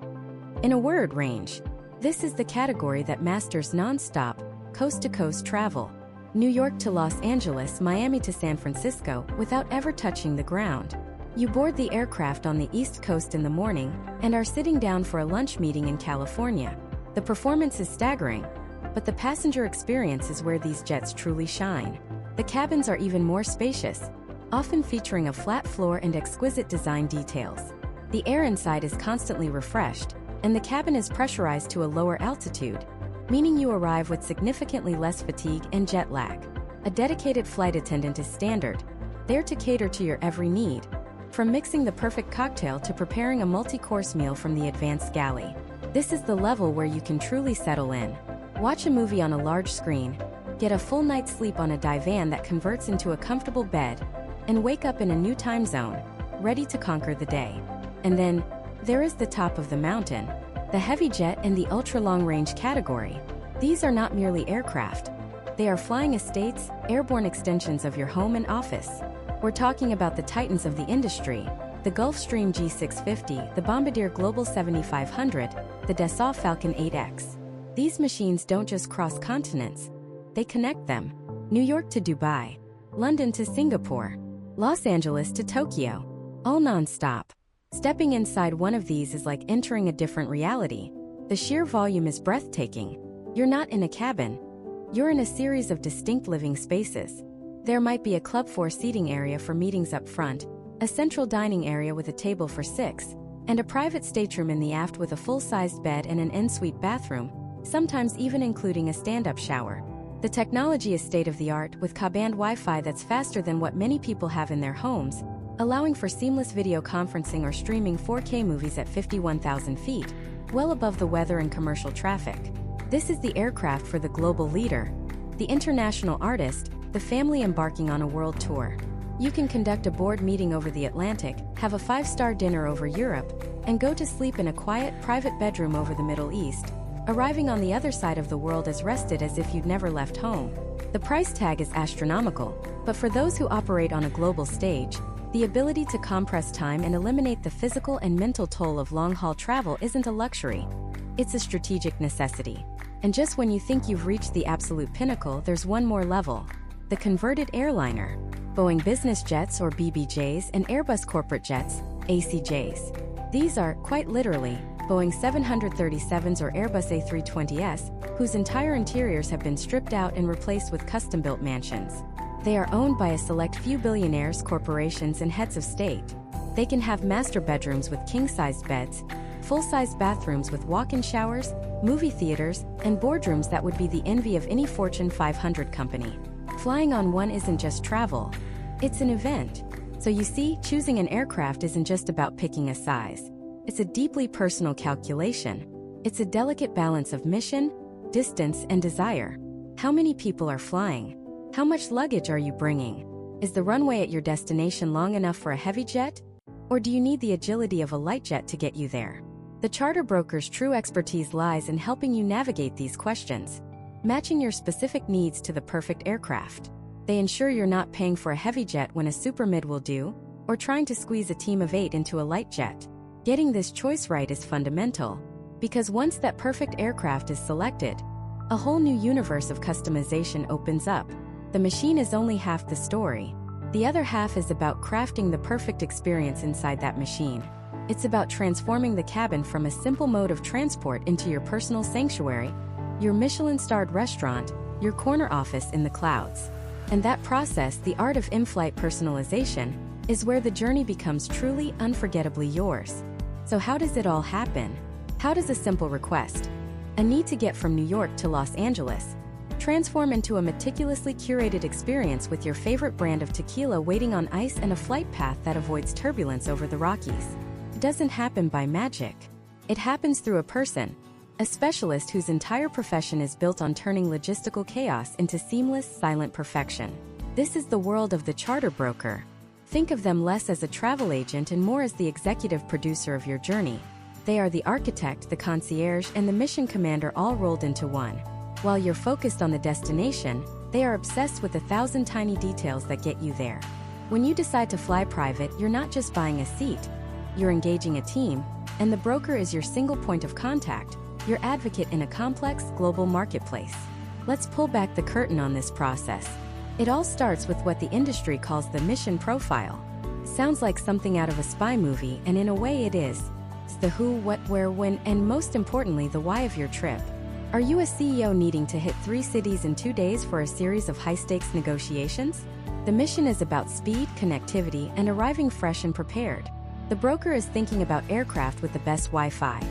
In a word, range. This is the category that masters non-stop, coast-to-coast travel. New York to Los Angeles, Miami to San Francisco, without ever touching the ground. You board the aircraft on the East Coast in the morning and are sitting down for a lunch meeting in California. The performance is staggering, but the passenger experience is where these jets truly shine. The cabins are even more spacious, often featuring a flat floor and exquisite design details. The air inside is constantly refreshed, and the cabin is pressurized to a lower altitude, meaning you arrive with significantly less fatigue and jet lag. A dedicated flight attendant is standard, there to cater to your every need, from mixing the perfect cocktail to preparing a multi-course meal from the advanced galley. This is the level where you can truly settle in. Watch a movie on a large screen, get a full night's sleep on a divan that converts into a comfortable bed, and wake up in a new time zone, ready to conquer the day. And then, there is the top of the mountain, the heavy jet and the ultra-long-range category. These are not merely aircraft. They are flying estates, airborne extensions of your home and office. We're talking about the titans of the industry, the Gulfstream G650, the Bombardier Global 7500, the Dassault Falcon 8X. These machines don't just cross continents, they connect them. New York to Dubai, London to Singapore, Los Angeles to Tokyo. All non-stop. Stepping inside one of these is like entering a different reality. The sheer volume is breathtaking. You're not in a cabin. You're in a series of distinct living spaces. There might be a Club 4 seating area for meetings up front, a central dining area with a table for 6, and a private stateroom in the aft with a full-sized bed and an en-suite bathroom, sometimes even including a stand-up shower. The technology is state-of-the-art with Ka-band Wi-Fi that's faster than what many people have in their homes, allowing for seamless video conferencing or streaming 4K movies at 51,000 feet, well above the weather and commercial traffic. This is the aircraft for the global leader, the international artist, the family embarking on a world tour. You can conduct a board meeting over the Atlantic, have a 5-star dinner over Europe, and go to sleep in a quiet, private bedroom over the Middle East, arriving on the other side of the world as rested as if you'd never left home. The price tag is astronomical, but for those who operate on a global stage, the ability to compress time and eliminate the physical and mental toll of long-haul travel isn't a luxury. It's a strategic necessity. And just when you think you've reached the absolute pinnacle, there's one more level. The converted airliner. Boeing business jets or BBJs and Airbus corporate jets, ACJs. These are, quite literally, Boeing 737s or Airbus A320s, whose entire interiors have been stripped out and replaced with custom-built mansions. They are owned by a select few billionaires, corporations, and heads of state. They can have master bedrooms with king-sized beds, full-sized bathrooms with walk-in showers, movie theaters, and boardrooms that would be the envy of any Fortune 500 company. Flying on one isn't just travel, it's an event. So you see, choosing an aircraft isn't just about picking a size. It's a deeply personal calculation. It's a delicate balance of mission, distance, and desire. How many people are flying? How much luggage are you bringing? Is the runway at your destination long enough for a heavy jet? Or do you need the agility of a light jet to get you there? The charter broker's true expertise lies in helping you navigate these questions, matching your specific needs to the perfect aircraft. They ensure you're not paying for a heavy jet when a super mid will do, or trying to squeeze a team of 8 into a light jet. Getting this choice right is fundamental, because once that perfect aircraft is selected, a whole new universe of customization opens up. The machine is only half the story. The other half is about crafting the perfect experience inside that machine. It's about transforming the cabin from a simple mode of transport into your personal sanctuary, your Michelin-starred restaurant, your corner office in the clouds. And that process, the art of in-flight personalization, is where the journey becomes truly, unforgettably yours. So how does it all happen? How does a simple request, a need to get from New York to Los Angeles, transform into a meticulously curated experience with your favorite brand of tequila waiting on ice and a flight path that avoids turbulence over the Rockies? It doesn't happen by magic. It happens through a person, a specialist whose entire profession is built on turning logistical chaos into seamless, silent perfection. This is the world of the charter broker. Think of them less as a travel agent and more as the executive producer of your journey. They are the architect, the concierge, and the mission commander all rolled into one. While you're focused on the destination, they are obsessed with 1,000 tiny details that get you there. When you decide to fly private, you're not just buying a seat. You're engaging a team, and the broker is your single point of contact, your advocate in a complex, global marketplace. Let's pull back the curtain on this process. It all starts with what the industry calls the mission profile. Sounds like something out of a spy movie, and in a way it is. It's the who, what, where, when, and most importantly, the why of your trip. Are you a CEO needing to hit 3 cities in 2 days for a series of high-stakes negotiations? The mission is about speed, connectivity, and arriving fresh and prepared. The broker is thinking about aircraft with the best Wi-Fi,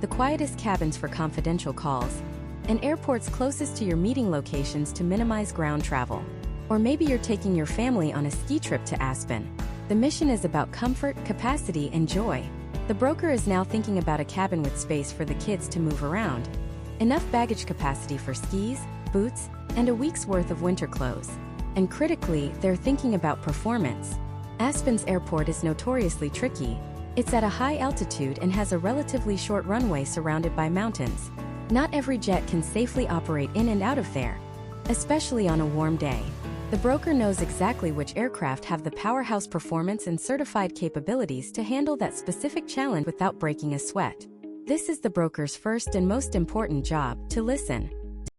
the quietest cabins for confidential calls, and airports closest to your meeting locations to minimize ground travel. Or maybe you're taking your family on a ski trip to Aspen. The mission is about comfort, capacity, and joy. The broker is now thinking about a cabin with space for the kids to move around, enough baggage capacity for skis, boots, and a week's worth of winter clothes. And critically, they're thinking about performance. Aspen's airport is notoriously tricky. It's at a high altitude and has a relatively short runway surrounded by mountains. Not every jet can safely operate in and out of there, especially on a warm day. The broker knows exactly which aircraft have the powerhouse performance and certified capabilities to handle that specific challenge without breaking a sweat. This is the broker's first and most important job, to listen.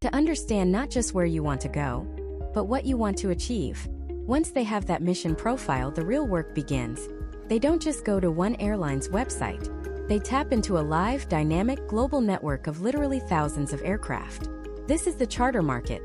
To understand not just where you want to go, but what you want to achieve. Once they have that mission profile, the real work begins. They don't just go to one airline's website. They tap into a live, dynamic, global network of literally thousands of aircraft. This is the charter market,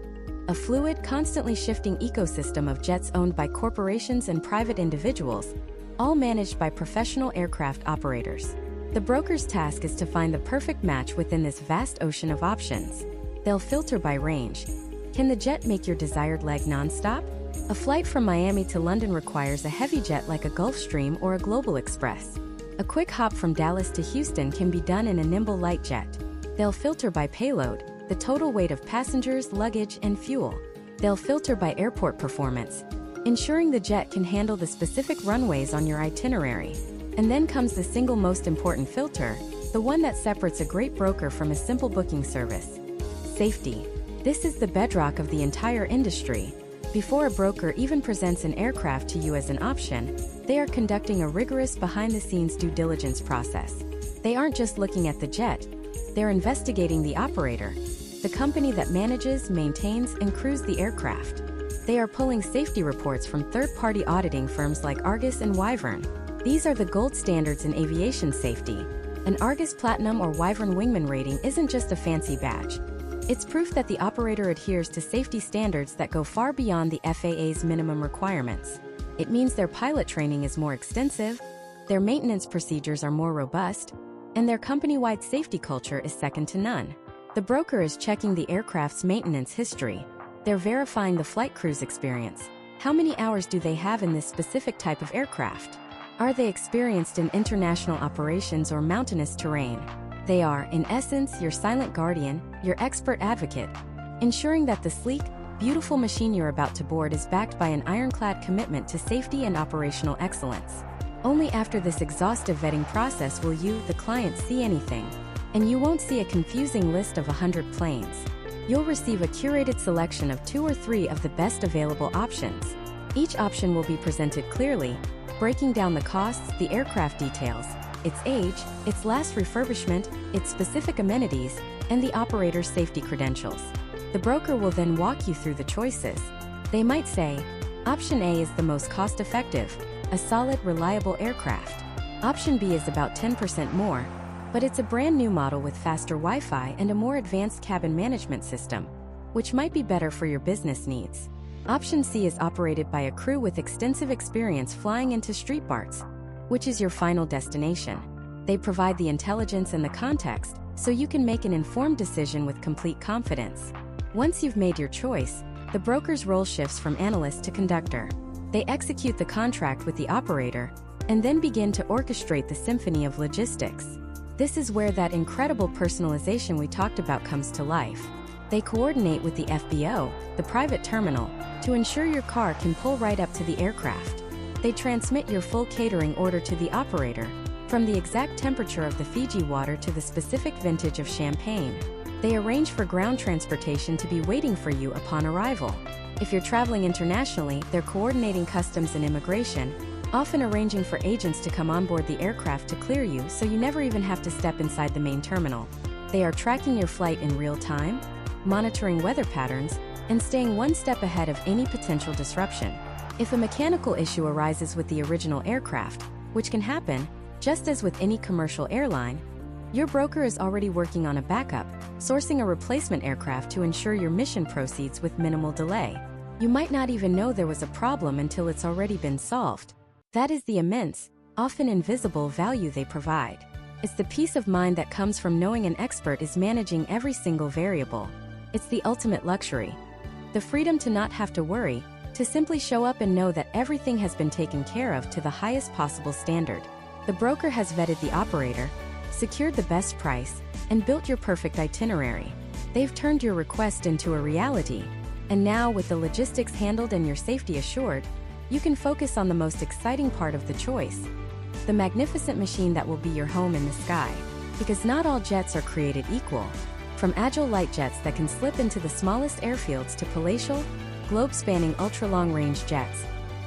a fluid, constantly shifting ecosystem of jets owned by corporations and private individuals, all managed by professional aircraft operators. The broker's task is to find the perfect match within this vast ocean of options. They'll filter by range. Can the jet make your desired leg non-stop? A flight from Miami to London requires a heavy jet like a Gulfstream or a Global Express. A quick hop from Dallas to Houston can be done in a nimble light jet. They'll filter by payload, the total weight of passengers, luggage, and fuel. They'll filter by airport performance, ensuring the jet can handle the specific runways on your itinerary. And then comes the single most important filter, the one that separates a great broker from a simple booking service: safety. This is the bedrock of the entire industry. Before a broker even presents an aircraft to you as an option, they are conducting a rigorous behind-the-scenes due diligence process. They aren't just looking at the jet, they're investigating the operator, the company that manages, maintains, and crews the aircraft. They are pulling safety reports from third-party auditing firms like Argus and Wyvern. These are the gold standards in aviation safety. An Argus Platinum or Wyvern Wingman rating isn't just a fancy badge. It's proof that the operator adheres to safety standards that go far beyond the FAA's minimum requirements. It means their pilot training is more extensive, their maintenance procedures are more robust, and their company-wide safety culture is second to none. The broker is checking the aircraft's maintenance history. They're verifying the flight crew's experience. How many hours do they have in this specific type of aircraft? Are they experienced in international operations or mountainous terrain? They are, in essence, your silent guardian, your expert advocate, ensuring that the sleek, beautiful machine you're about to board is backed by an ironclad commitment to safety and operational excellence. Only after this exhaustive vetting process will you, the client, see anything. And you won't see a confusing list of 100 planes. You'll receive a curated selection of 2 or 3 of the best available options. Each option will be presented clearly, breaking down the costs, the aircraft details, its age, its last refurbishment, its specific amenities, and the operator's safety credentials. The broker will then walk you through the choices. They might say, Option A is the most cost-effective, a solid, reliable aircraft. Option B is about 10% more, but it's a brand new model with faster Wi-Fi and a more advanced cabin management system, which might be better for your business needs. Option C is operated by a crew with extensive experience flying into street parts, which is your final destination. They provide the intelligence and the context, so you can make an informed decision with complete confidence. Once you've made your choice, the broker's role shifts from analyst to conductor. They execute the contract with the operator, and then begin to orchestrate the symphony of logistics. This is where that incredible personalization we talked about comes to life. They coordinate with the FBO, the private terminal, to ensure your car can pull right up to the aircraft. They transmit your full catering order to the operator, from the exact temperature of the Fiji water to the specific vintage of champagne. They arrange for ground transportation to be waiting for you upon arrival. If you're traveling internationally, they're coordinating customs and immigration, often arranging for agents to come on board the aircraft to clear you so you never even have to step inside the main terminal. They are tracking your flight in real time, monitoring weather patterns, and staying one step ahead of any potential disruption. If a mechanical issue arises with the original aircraft, which can happen, just as with any commercial airline, your broker is already working on a backup, sourcing a replacement aircraft to ensure your mission proceeds with minimal delay. You might not even know there was a problem until it's already been solved. That is the immense, often invisible value they provide. It's the peace of mind that comes from knowing an expert is managing every single variable. It's the ultimate luxury. The freedom to not have to worry, to simply show up and know that everything has been taken care of to the highest possible standard. The broker has vetted the operator, secured the best price, and built your perfect itinerary. They've turned your request into a reality. And now, with the logistics handled and your safety assured, you can focus on the most exciting part of the choice: the magnificent machine that will be your home in the sky. Because not all jets are created equal. From agile light jets that can slip into the smallest airfields to palatial, globe-spanning ultra-long-range jets,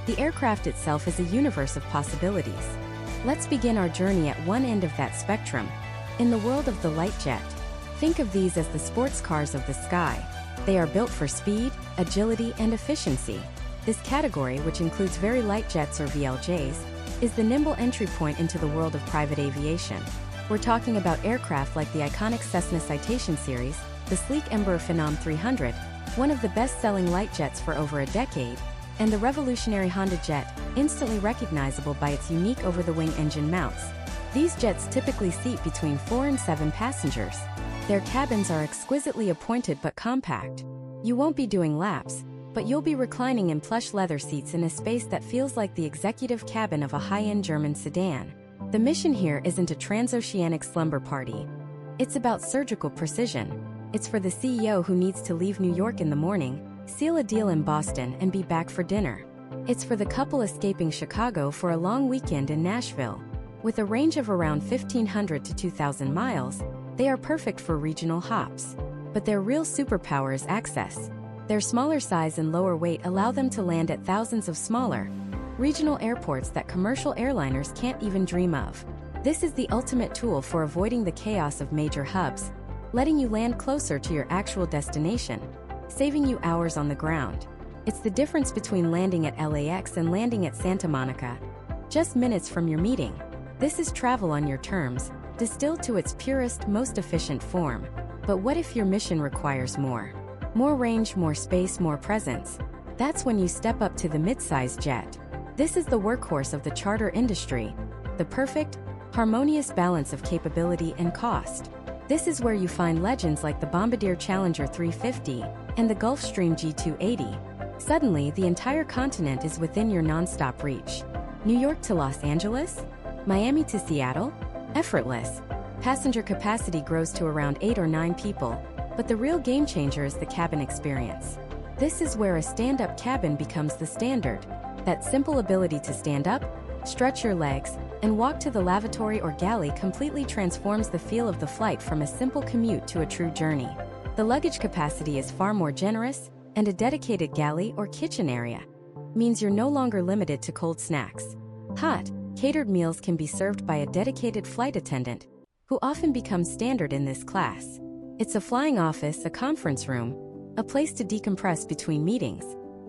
the aircraft itself is a universe of possibilities. Let's begin our journey at one end of that spectrum, in the world of the light jet. Think of these as the sports cars of the sky. They are built for speed, agility, and efficiency. This category, which includes very light jets or VLJs, is the nimble entry point into the world of private aviation. We're talking about aircraft like the iconic Cessna Citation series, the sleek Embraer Phenom 300, one of the best-selling light jets for over a decade, and the revolutionary Honda Jet, instantly recognizable by its unique over-the-wing engine mounts. These jets typically seat between 4 and 7 passengers. Their cabins are exquisitely appointed but compact. You won't be doing laps, but you'll be reclining in plush leather seats in a space that feels like the executive cabin of a high-end German sedan. The mission here isn't a transoceanic slumber party. It's about surgical precision. It's for the CEO who needs to leave New York in the morning, seal a deal in Boston, and be back for dinner. It's for the couple escaping Chicago for a long weekend in Nashville. With a range of around 1,500 to 2,000 miles, they are perfect for regional hops. But their real superpower is access. Their smaller size and lower weight allow them to land at thousands of smaller, regional airports that commercial airliners can't even dream of. This is the ultimate tool for avoiding the chaos of major hubs, letting you land closer to your actual destination, saving you hours on the ground. It's the difference between landing at LAX and landing at Santa Monica, just minutes from your meeting. This is travel on your terms, distilled to its purest, most efficient form. But what if your mission requires more? More range, more space, more presence. That's when you step up to the mid-size jet. This is the workhorse of the charter industry, the perfect, harmonious balance of capability and cost. This is where you find legends like the Bombardier Challenger 350 and the Gulfstream G280. Suddenly, the entire continent is within your non-stop reach. New York to Los Angeles? Miami to Seattle? Effortless. Passenger capacity grows to around 8 or 9 people, but the real game changer is the cabin experience. This is where a stand-up cabin becomes the standard. That simple ability to stand up, stretch your legs, and walk to the lavatory or galley completely transforms the feel of the flight from a simple commute to a true journey. The luggage capacity is far more generous, and a dedicated galley or kitchen area means you're no longer limited to cold snacks. Hot, catered meals can be served by a dedicated flight attendant, who often becomes standard in this class. It's a flying office, a conference room, a place to decompress between meetings.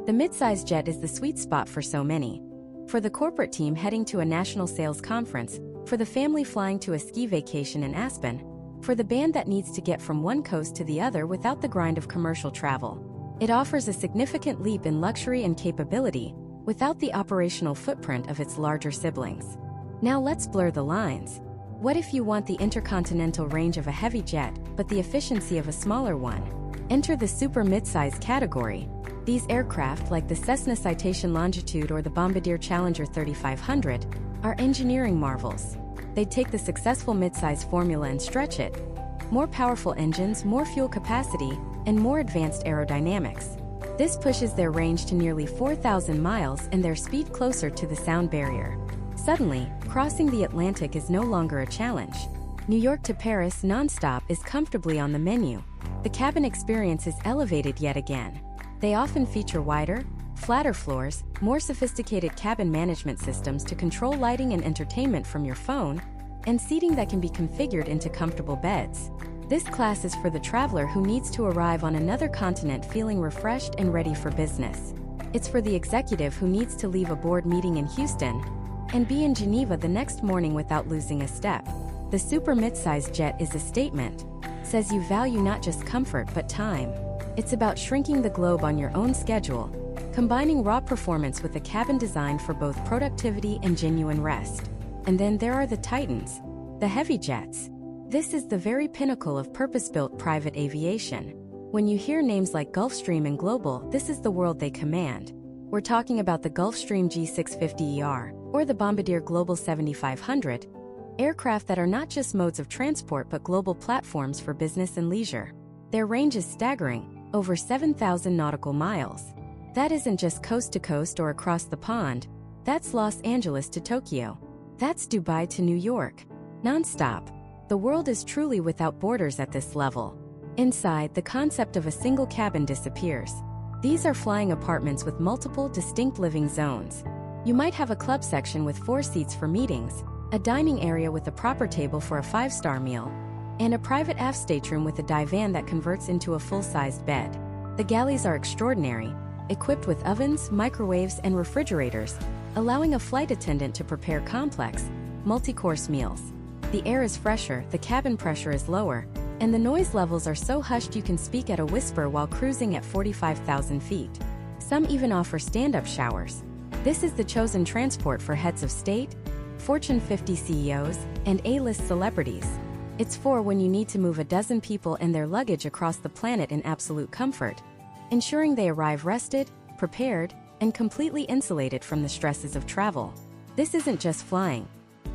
The mid-size jet is the sweet spot for so many. For the corporate team heading to a national sales conference, for the family flying to a ski vacation in Aspen, for the band that needs to get from one coast to the other without the grind of commercial travel. It offers a significant leap in luxury and capability, without the operational footprint of its larger siblings. Now let's blur the lines. What if you want the intercontinental range of a heavy jet, but the efficiency of a smaller one? Enter the super midsize category. These aircraft, like the Cessna Citation Longitude or the Bombardier Challenger 3500, are engineering marvels. They take the successful midsize formula and stretch it. More powerful engines, more fuel capacity, and more advanced aerodynamics. This pushes their range to nearly 4,000 miles and their speed closer to the sound barrier. Suddenly, crossing the Atlantic is no longer a challenge. New York to Paris non-stop is comfortably on the menu. The cabin experience is elevated yet again. They often feature wider, flatter floors, more sophisticated cabin management systems to control lighting and entertainment from your phone, and seating that can be configured into comfortable beds. This class is for the traveler who needs to arrive on another continent feeling refreshed and ready for business. It's for the executive who needs to leave a board meeting in Houston and be in Geneva the next morning without losing a step. The super mid-sized jet is a statement. Says you value not just comfort but time. It's about shrinking the globe on your own schedule, combining raw performance with a cabin designed for both productivity and genuine rest. And then there are the titans, the heavy jets. This is the very pinnacle of purpose-built private aviation. When you hear names like Gulfstream and Global, this is the world they command. We're talking about the Gulfstream G650ER, or the Bombardier Global 7500, aircraft that are not just modes of transport but global platforms for business and leisure. Their range is staggering, over 7,000 nautical miles. That isn't just coast to coast or across the pond, that's Los Angeles to Tokyo. That's Dubai to New York. Non-stop. The world is truly without borders at this level. Inside, the concept of a single cabin disappears. These are flying apartments with multiple, distinct living zones. You might have a club section with 4 seats for meetings, a dining area with a proper table for a 5-star meal, and a private aft stateroom with a divan that converts into a full-sized bed. The galleys are extraordinary. equipped with ovens, microwaves, and refrigerators, allowing a flight attendant to prepare complex, multi-course meals. The air is fresher, the cabin pressure is lower, and the noise levels are so hushed you can speak at a whisper while cruising at 45,000 feet. Some even offer stand-up showers. This is the chosen transport for heads of state, Fortune 50 CEOs, and A-list celebrities. It's for when you need to move a dozen people and their luggage across the planet in absolute comfort, ensuring they arrive rested, prepared, and completely insulated from the stresses of travel. This isn't just flying.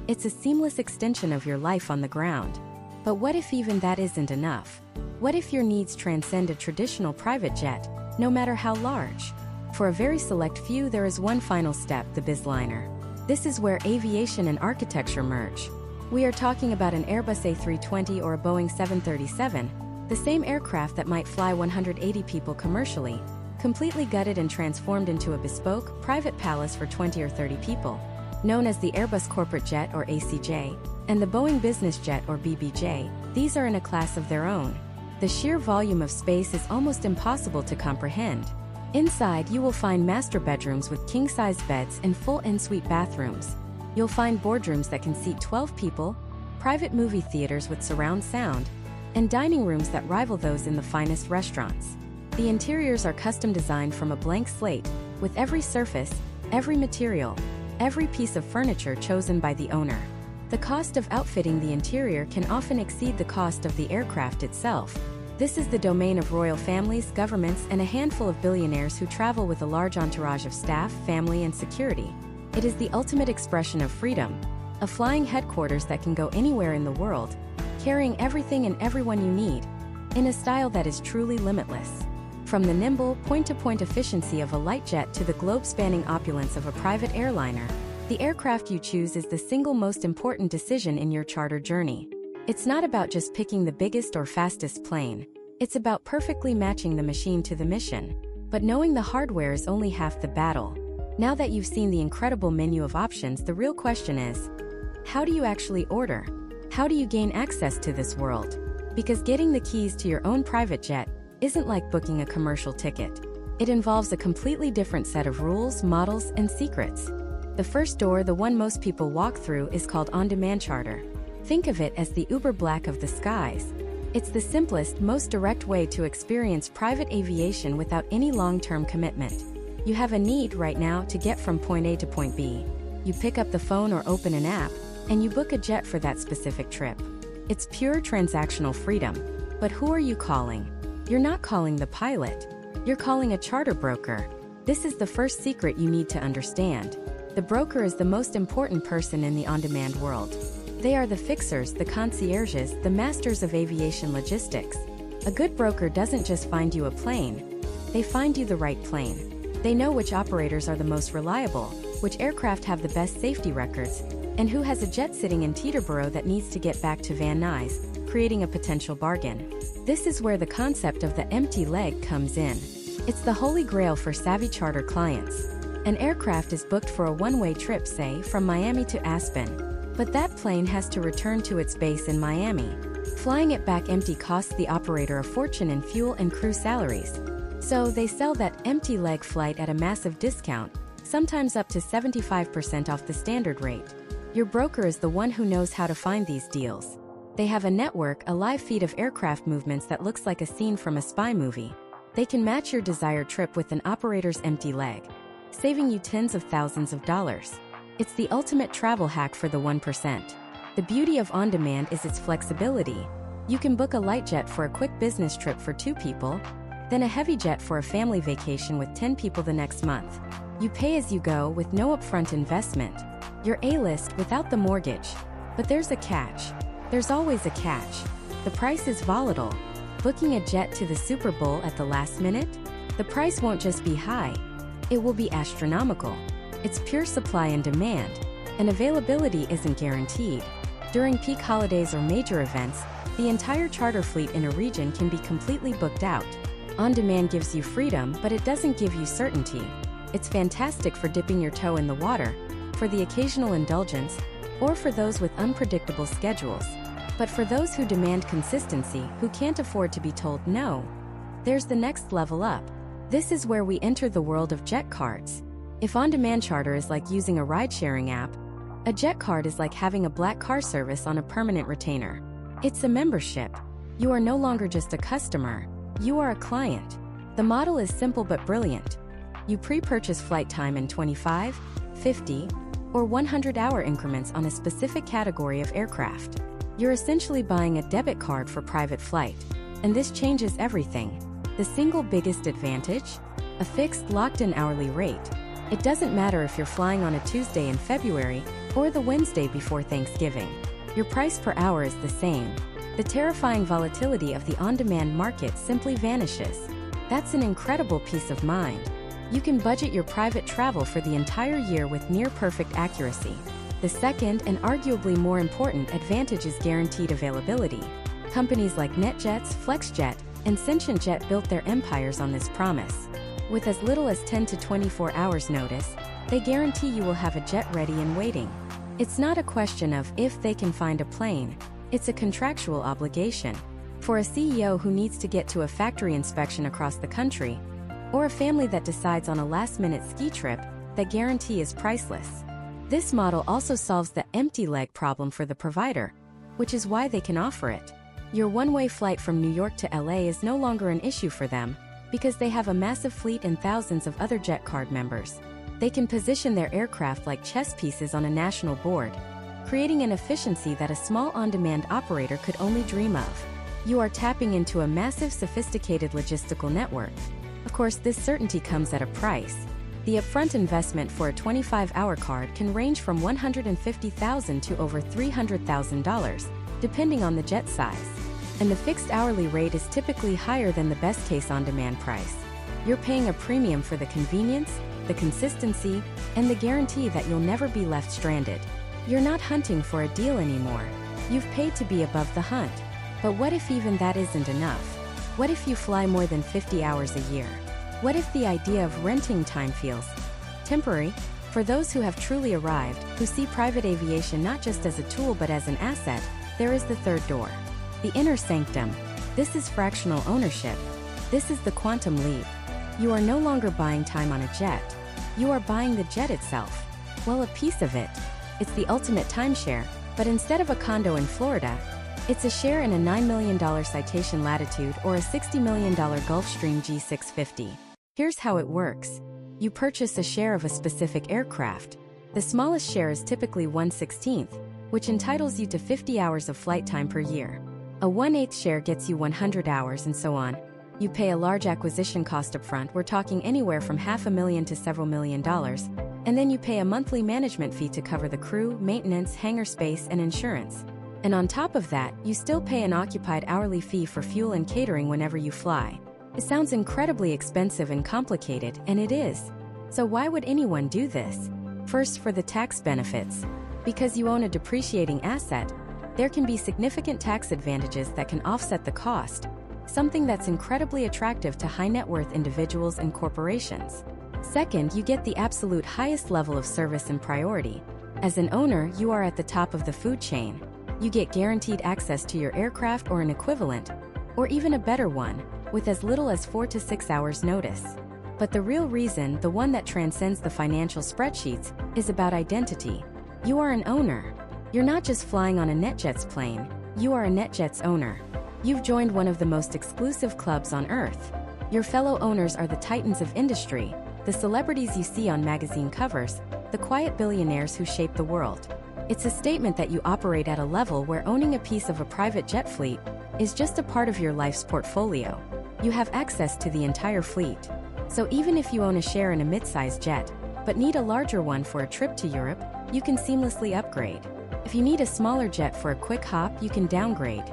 It's a seamless extension of your life on the ground. But what if even that isn't enough? What if your needs transcend a traditional private jet, no matter how large? For a very select few, there is one final step, the bizliner. This is where aviation and architecture merge. We are talking about an Airbus A320 or a Boeing 737, the same aircraft that might fly 180 people commercially, completely gutted and transformed into a bespoke, private palace for 20 or 30 people. Known as the Airbus Corporate Jet or ACJ, and the Boeing Business Jet or BBJ, these are in a class of their own. The sheer volume of space is almost impossible to comprehend. Inside, you will find master bedrooms with king-size beds and full en-suite bathrooms. You'll find boardrooms that can seat 12 people, private movie theaters with surround sound, and dining rooms that rival those in the finest restaurants. The interiors are custom designed from a blank slate, with every surface, every material, every piece of furniture chosen by the owner. The cost of outfitting the interior can often exceed the cost of the aircraft itself. This is the domain of royal families, governments, and a handful of billionaires who travel with a large entourage of staff, family, and security. It is the ultimate expression of freedom, a flying headquarters that can go anywhere in the world, carrying everything and everyone you need, in a style that is truly limitless. From the nimble, point-to-point efficiency of a light jet to the globe-spanning opulence of a private airliner, the aircraft you choose is the single most important decision in your charter journey. It's not about just picking the biggest or fastest plane. It's about perfectly matching the machine to the mission. But knowing the hardware is only half the battle. Now that you've seen the incredible menu of options, the real question is, how do you actually order? How do you gain access to this world? Because getting the keys to your own private jet isn't like booking a commercial ticket. It involves a completely different set of rules, models, and secrets. The first door, the one most people walk through, is called on-demand charter. Think of it as the Uber Black of the skies. It's the simplest, most direct way to experience private aviation without any long-term commitment. You have a need right now to get from point A to point B. You pick up the phone or open an app, and you book a jet for that specific trip. It's pure transactional freedom. But who are you calling? You're not calling the pilot. You're calling a charter broker. This is the first secret you need to understand. The broker is the most important person in the on-demand world. They are the fixers, the concierges, the masters of aviation logistics. A good broker doesn't just find you a plane. They find you the right plane. They know which operators are the most reliable, which aircraft have the best safety records, and who has a jet sitting in Teterboro that needs to get back to Van Nuys, creating a potential bargain. This is where the concept of the empty leg comes in. It's the holy grail for savvy charter clients. An aircraft is booked for a one-way trip, say, from Miami to Aspen. But that plane has to return to its base in Miami. Flying it back empty costs the operator a fortune in fuel and crew salaries. So they sell that empty leg flight at a massive discount, sometimes up to 75% off the standard rate. Your broker is the one who knows how to find these deals. They have a network, a live feed of aircraft movements that looks like a scene from a spy movie. They can match your desired trip with an operator's empty leg, saving you tens of thousands of dollars. It's the ultimate travel hack for the 1%. The beauty of on-demand is its flexibility. You can book a light jet for a quick business trip for 2 people, then a heavy jet for a family vacation with 10 people the next month. You pay as you go with no upfront investment. You're A-list without the mortgage. But there's a catch. There's always a catch. The price is volatile. Booking a jet to the Super Bowl at the last minute? The price won't just be high. It will be astronomical. It's pure supply and demand, and availability isn't guaranteed. During peak holidays or major events, the entire charter fleet in a region can be completely booked out. On-demand gives you freedom, but it doesn't give you certainty. It's fantastic for dipping your toe in the water, for the occasional indulgence, or for those with unpredictable schedules. But for those who demand consistency, who can't afford to be told no, there's the next level up. This is where we enter the world of jet cards. If on-demand charter is like using a ride-sharing app, a jet card is like having a black car service on a permanent retainer. It's a membership. You are no longer just a customer, you are a client. The model is simple but brilliant. You pre-purchase flight time in 25, 50, or 100-hour increments on a specific category of aircraft. You're essentially buying a debit card for private flight, and this changes everything. The single biggest advantage? A fixed, locked-in hourly rate. It doesn't matter if you're flying on a Tuesday in February or the Wednesday before Thanksgiving. Your price per hour is the same. The terrifying volatility of the on-demand market simply vanishes. That's an incredible peace of mind. You can budget your private travel for the entire year with near-perfect accuracy. The second, and arguably more important, advantage is guaranteed availability. Companies like NetJets, FlexJet, and SentientJet built their empires on this promise. With as little as 10 to 24 hours notice, they guarantee you will have a jet ready and waiting. It's not a question of if they can find a plane, it's a contractual obligation. For a CEO who needs to get to a factory inspection across the country, or a family that decides on a last-minute ski trip, that guarantee is priceless. This model also solves the empty leg problem for the provider, which is why they can offer it. Your one-way flight from New York to LA is no longer an issue for them, because they have a massive fleet and thousands of other jet card members. They can position their aircraft like chess pieces on a national board, creating an efficiency that a small on-demand operator could only dream of. You are tapping into a massive, sophisticated logistical network. Of course, this certainty comes at a price. The upfront investment for a 25-hour card can range from $150,000 to over $300,000, depending on the jet size. And the fixed hourly rate is typically higher than the best-case on-demand price. You're paying a premium for the convenience, the consistency, and the guarantee that you'll never be left stranded. You're not hunting for a deal anymore. You've paid to be above the hunt. But what if even that isn't enough? What if you fly more than 50 hours a year? What if the idea of renting time feels temporary? For those who have truly arrived, who see private aviation not just as a tool but as an asset, there is the third door. The inner sanctum. This is fractional ownership. This is the quantum leap. You are no longer buying time on a jet. You are buying the jet itself. Well, a piece of it. It's the ultimate timeshare, but instead of a condo in Florida, it's a share in a $9 million Citation Latitude or a $60 million Gulfstream G650. Here's how it works. You purchase a share of a specific aircraft. The smallest share is typically 1/16, which entitles you to 50 hours of flight time per year. A 1/8 share gets you 100 hours and so on. You pay a large acquisition cost upfront, we're talking anywhere from $500,000 to several $1,000,000, and then you pay a monthly management fee to cover the crew, maintenance, hangar space, and insurance. And on top of that, you still pay an occupied hourly fee for fuel and catering whenever you fly. It sounds incredibly expensive and complicated, and it is. So why would anyone do this? First, for the tax benefits. Because you own a depreciating asset, there can be significant tax advantages that can offset the cost, something that's incredibly attractive to high-net-worth individuals and corporations. Second, you get the absolute highest level of service and priority. As an owner, you are at the top of the food chain. You get guaranteed access to your aircraft or an equivalent, or even a better one, with as little as 4 to 6 hours notice. But the real reason, the one that transcends the financial spreadsheets, is about identity. You are an owner. You're not just flying on a NetJets plane, you are a NetJets owner. You've joined one of the most exclusive clubs on Earth. Your fellow owners are the titans of industry, the celebrities you see on magazine covers, the quiet billionaires who shape the world. It's a statement that you operate at a level where owning a piece of a private jet fleet is just a part of your life's portfolio. You have access to the entire fleet. So even if you own a share in a mid-size jet, but need a larger one for a trip to Europe, you can seamlessly upgrade. If you need a smaller jet for a quick hop, you can downgrade.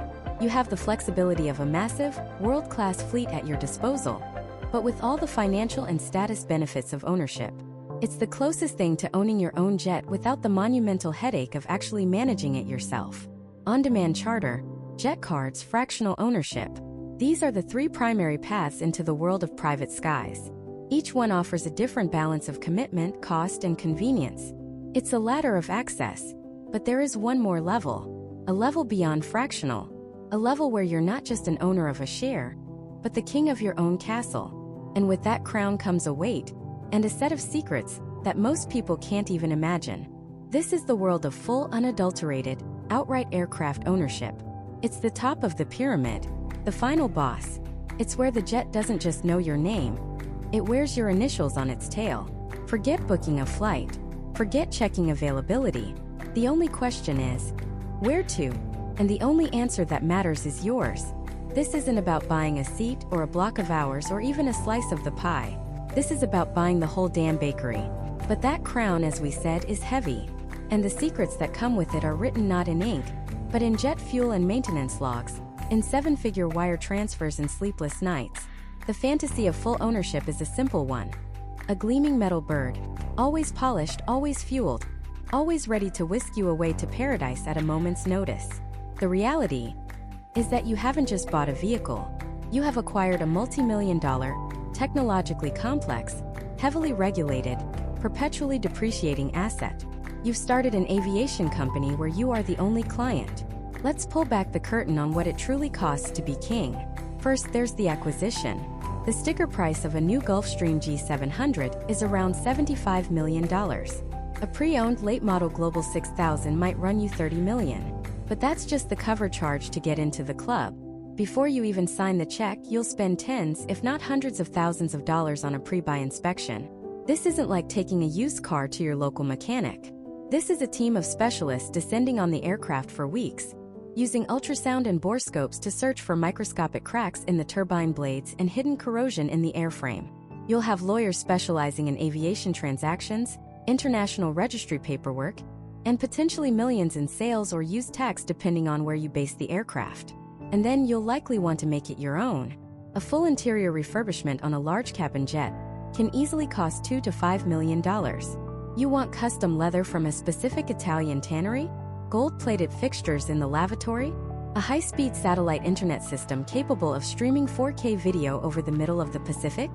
You have the flexibility of a massive, world-class fleet at your disposal, but with all the financial and status benefits of ownership. It's the closest thing to owning your own jet without the monumental headache of actually managing it yourself. On-demand charter, jet cards, fractional ownership. These are the three primary paths into the world of private skies. Each one offers a different balance of commitment, cost, and convenience. It's a ladder of access, but there is one more level, a level beyond fractional, a level where you're not just an owner of a share, but the king of your own castle. And with that crown comes a weight and a set of secrets that most people can't even imagine. This is the world of full, unadulterated, outright aircraft ownership. It's the top of the pyramid, the final boss. It's where the jet doesn't just know your name, it wears your initials on its tail. Forget booking a flight. Forget checking availability. The only question is, where to? And the only answer that matters is yours. This isn't about buying a seat or a block of hours or even a slice of the pie. This is about buying the whole damn bakery. But that crown, as we said, is heavy. And the secrets that come with it are written not in ink, but in jet fuel and maintenance logs, in seven-figure wire transfers and sleepless nights. The fantasy of full ownership is a simple one. A gleaming metal bird, always polished, always fueled, always ready to whisk you away to paradise at a moment's notice. The reality is that you haven't just bought a vehicle, you have acquired a multi-million-dollar, technologically complex, heavily regulated, perpetually depreciating asset. You've started an aviation company where you are the only client. Let's pull back the curtain on what it truly costs to be king. First, there's the acquisition. The sticker price of a new Gulfstream G700 is around $75 million. A pre-owned late-model Global 6000 might run you $30 million. But that's just the cover charge to get into the club. Before you even sign the check, you'll spend tens, if not hundreds of thousands of dollars on a pre-buy inspection. This isn't like taking a used car to your local mechanic. This is a team of specialists descending on the aircraft for weeks, using ultrasound and borescopes to search for microscopic cracks in the turbine blades and hidden corrosion in the airframe. You'll have lawyers specializing in aviation transactions, international registry paperwork, and potentially millions in sales or used tax depending on where you base the aircraft. And then you'll likely want to make it your own. A full interior refurbishment on a large cabin jet can easily cost $2 to $5 million. You want custom leather from a specific Italian tannery? Gold-plated fixtures in the lavatory? A high-speed satellite internet system capable of streaming 4K video over the middle of the Pacific?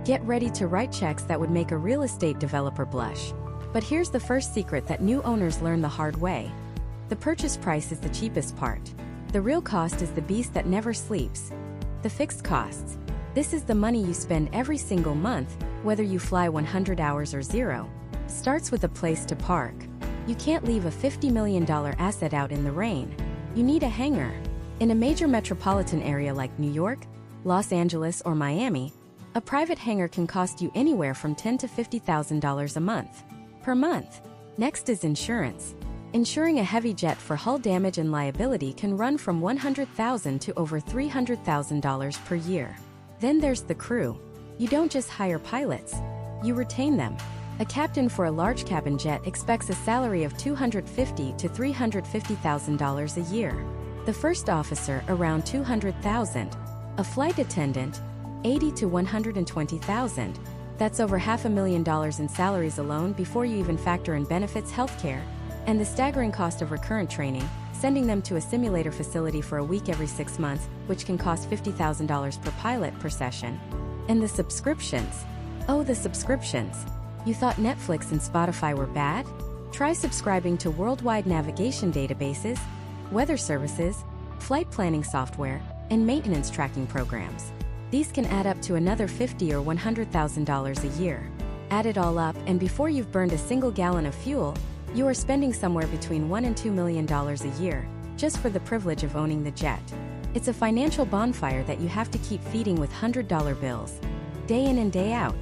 Get ready to write checks that would make a real estate developer blush. But here's the first secret that new owners learn the hard way. The purchase price is the cheapest part. The real cost is the beast that never sleeps. The fixed costs. This is the money you spend every single month, whether you fly 100 hours or zero. Starts with a place to park. You can't leave a $50 million asset out in the rain. You need a hangar. In a major metropolitan area like New York, Los Angeles, or Miami, a private hangar can cost you anywhere from $10,000 to $50,000 a month. Per month. Next is insurance. Insuring a heavy jet for hull damage and liability can run from $100,000 to over $300,000 per year. Then there's the crew. You don't just hire pilots, you retain them. A captain for a large cabin jet expects a salary of $250,000 to $350,000 a year. The first officer around $200,000. A flight attendant, $80,000 to $120,000. That's over $500,000 in salaries alone before you even factor in benefits, healthcare, and the staggering cost of recurrent training, sending them to a simulator facility for a week every 6 months, which can cost $50,000 per pilot per session. And the subscriptions. Oh, the subscriptions. You thought Netflix and Spotify were bad? Try subscribing to worldwide navigation databases, weather services, flight planning software, and maintenance tracking programs. These can add up to another $50,000 or $100,000 a year. Add it all up, and before you've burned a single gallon of fuel, you are spending somewhere between $1 and $2 million a year, just for the privilege of owning the jet. It's a financial bonfire that you have to keep feeding with $100 bills, day in and day out.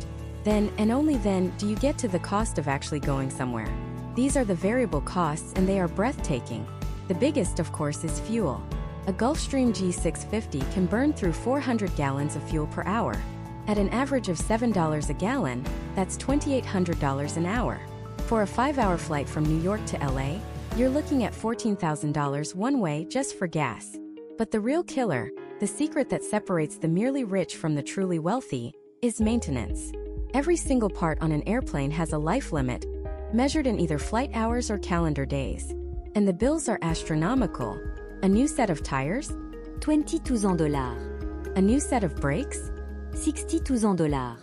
Then, and only then, do you get to the cost of actually going somewhere. These are the variable costs, and they are breathtaking. The biggest, of course, is fuel. A Gulfstream G650 can burn through 400 gallons of fuel per hour. At an average of $7 a gallon, that's $2,800 an hour. For a 5-hour flight from New York to LA, you're looking at $14,000 one way just for gas. But the real killer, the secret that separates the merely rich from the truly wealthy, is maintenance. Every single part on an airplane has a life limit, measured in either flight hours or calendar days. And the bills are astronomical. A new set of tires? $22,000. A new set of brakes? $62,000.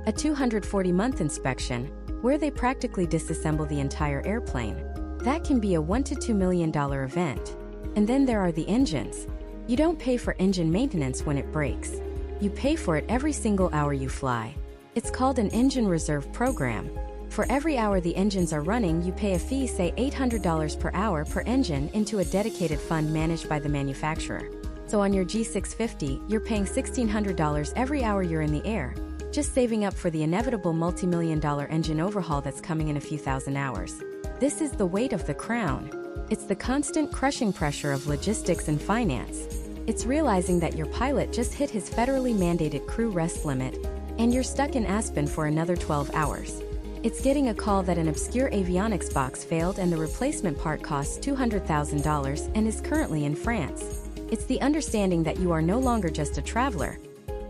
A 240-month inspection, where they practically disassemble the entire airplane. That can be a $1 to $2 million event. And then there are the engines. You don't pay for engine maintenance when it breaks. You pay for it every single hour you fly. It's called an engine reserve program. For every hour the engines are running, you pay a fee, say $800 per hour per engine, into a dedicated fund managed by the manufacturer. So on your G650, you're paying $1,600 every hour you're in the air, just saving up for the inevitable multi-million-dollar engine overhaul that's coming in a few thousand hours. This is the weight of the crown. It's the constant crushing pressure of logistics and finance. It's realizing that your pilot just hit his federally mandated crew rest limit, and you're stuck in Aspen for another 12 hours. It's getting a call that an obscure avionics box failed and the replacement part costs $200,000 and is currently in France. It's the understanding that you are no longer just a traveler.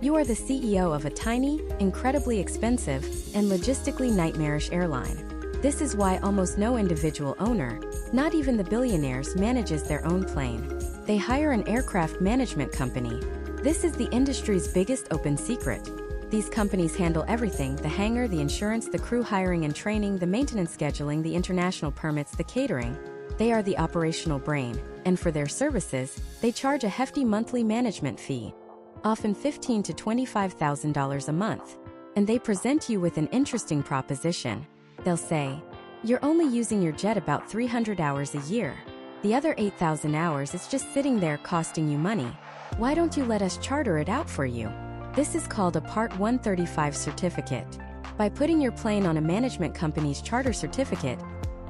You are the CEO of a tiny, incredibly expensive, and logistically nightmarish airline. This is why almost no individual owner, not even the billionaires, manages their own plane. They hire an aircraft management company. This is the industry's biggest open secret. These companies handle everything: the hangar, the insurance, the crew hiring and training, the maintenance scheduling, the international permits, the catering. They are the operational brain, and for their services, they charge a hefty monthly management fee, often $15,000 to $25,000 a month. And they present you with an interesting proposition. They'll say, "You're only using your jet about 300 hours a year. The other 8,000 hours is just sitting there costing you money. Why don't you let us charter it out for you?" This is called a Part 135 certificate. By putting your plane on a management company's charter certificate,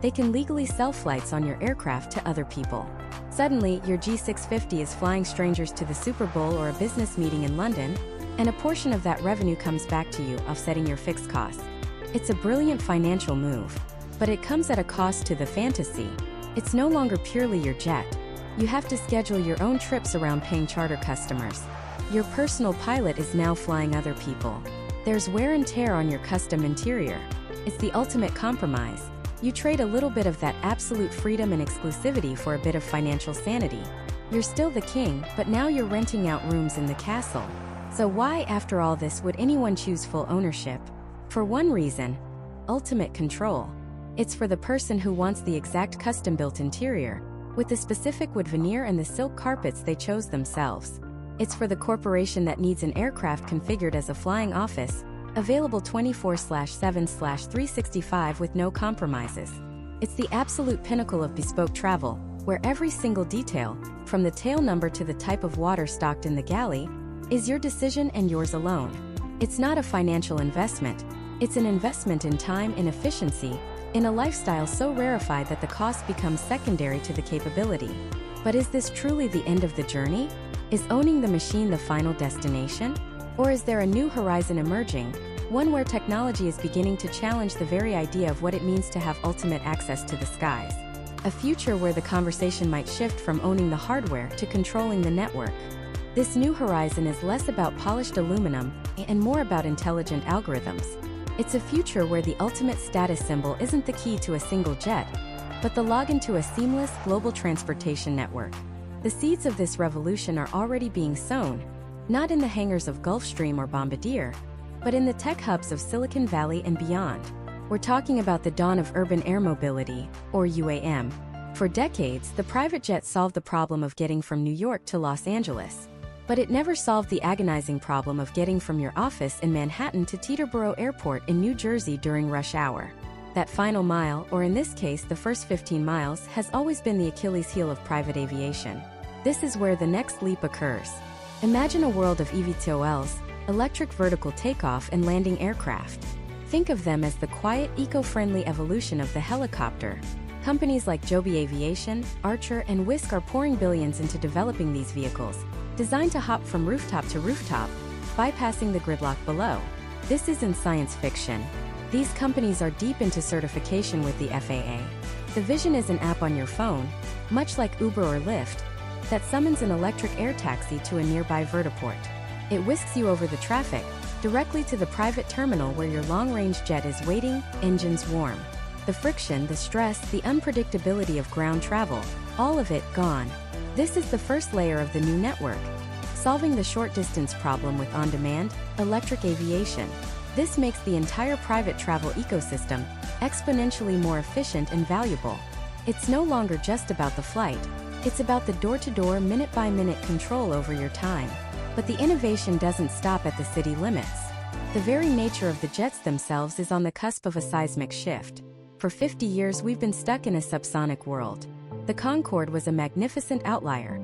they can legally sell flights on your aircraft to other people. Suddenly, your G650 is flying strangers to the Super Bowl or a business meeting in London, and a portion of that revenue comes back to you, offsetting your fixed costs. It's a brilliant financial move, but it comes at a cost to the fantasy. It's no longer purely your jet. You have to schedule your own trips around paying charter customers. Your personal pilot is now flying other people. There's wear and tear on your custom interior. It's the ultimate compromise. You trade a little bit of that absolute freedom and exclusivity for a bit of financial sanity. You're still the king, but now you're renting out rooms in the castle. So why, after all this, would anyone choose full ownership? For one reason: ultimate control. It's for the person who wants the exact custom-built interior, with the specific wood veneer and the silk carpets they chose themselves. It's for the corporation that needs an aircraft configured as a flying office, available 24/7/365 with no compromises. It's the absolute pinnacle of bespoke travel, where every single detail, from the tail number to the type of water stocked in the galley, is your decision and yours alone. It's not a financial investment. It's an investment in time, in efficiency, in a lifestyle so rarefied that the cost becomes secondary to the capability. But is this truly the end of the journey? Is owning the machine the final destination? Or is there a new horizon emerging, one where technology is beginning to challenge the very idea of what it means to have ultimate access to the skies? A future where the conversation might shift from owning the hardware to controlling the network. This new horizon is less about polished aluminum and more about intelligent algorithms. It's a future where the ultimate status symbol isn't the key to a single jet, but the login to a seamless global transportation network. The seeds of this revolution are already being sown, not in the hangars of Gulfstream or Bombardier, but in the tech hubs of Silicon Valley and beyond. We're talking about the dawn of urban air mobility, or UAM. For decades, the private jet solved the problem of getting from New York to Los Angeles. But it never solved the agonizing problem of getting from your office in Manhattan to Teterboro Airport in New Jersey during rush hour. That final mile, or in this case the first 15 miles, has always been the Achilles heel of private aviation. This is where the next leap occurs. Imagine a world of eVTOLs, electric vertical takeoff and landing aircraft. Think of them as the quiet, eco-friendly evolution of the helicopter. Companies like Joby Aviation, Archer, and Whisk are pouring billions into developing these vehicles, designed to hop from rooftop to rooftop, bypassing the gridlock below. This isn't science fiction. These companies are deep into certification with the FAA. The Vision is an app on your phone, much like Uber or Lyft, that summons an electric air taxi to a nearby vertiport. It whisks you over the traffic, directly to the private terminal where your long-range jet is waiting, engines warm. The friction, the stress, the unpredictability of ground travel, all of it gone. This is the first layer of the new network, solving the short-distance problem with on-demand, electric aviation. This makes the entire private travel ecosystem exponentially more efficient and valuable. It's no longer just about the flight. It's about the door-to-door, minute-by-minute control over your time. But the innovation doesn't stop at the city limits. The very nature of the jets themselves is on the cusp of a seismic shift. For 50 years we've been stuck in a subsonic world. The Concorde was a magnificent outlier,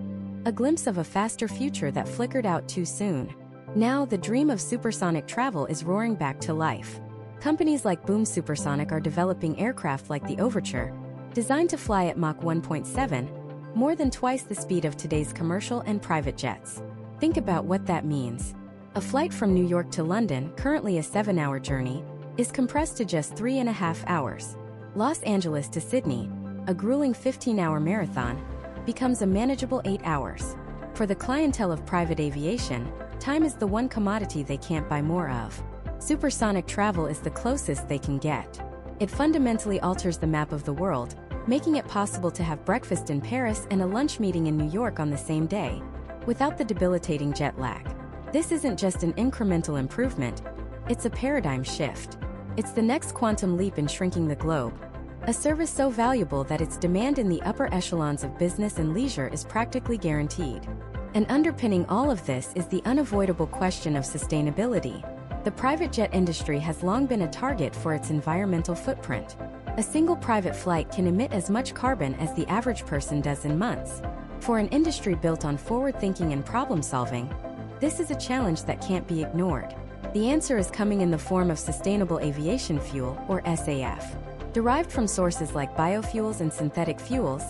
a glimpse of a faster future that flickered out too soon. Now the dream of supersonic travel is roaring back to life. Companies like Boom Supersonic are developing aircraft like the Overture, designed to fly at Mach 1.7, more than twice the speed of today's commercial and private jets. Think about what that means. A flight from New York to London, currently a 7-hour journey, is compressed to just 3.5 hours. Los Angeles to Sydney, a grueling 15-hour marathon, becomes a manageable 8 hours. For the clientele of private aviation, time is the one commodity they can't buy more of. Supersonic travel is the closest they can get. It fundamentally alters the map of the world, making it possible to have breakfast in Paris and a lunch meeting in New York on the same day, without the debilitating jet lag. This isn't just an incremental improvement, it's a paradigm shift. It's the next quantum leap in shrinking the globe, a service so valuable that its demand in the upper echelons of business and leisure is practically guaranteed. And underpinning all of this is the unavoidable question of sustainability. The private jet industry has long been a target for its environmental footprint. A single private flight can emit as much carbon as the average person does in months. For an industry built on forward thinking and problem solving, this is a challenge that can't be ignored. The answer is coming in the form of sustainable aviation fuel, or SAF. Derived from sources like biofuels and synthetic fuels,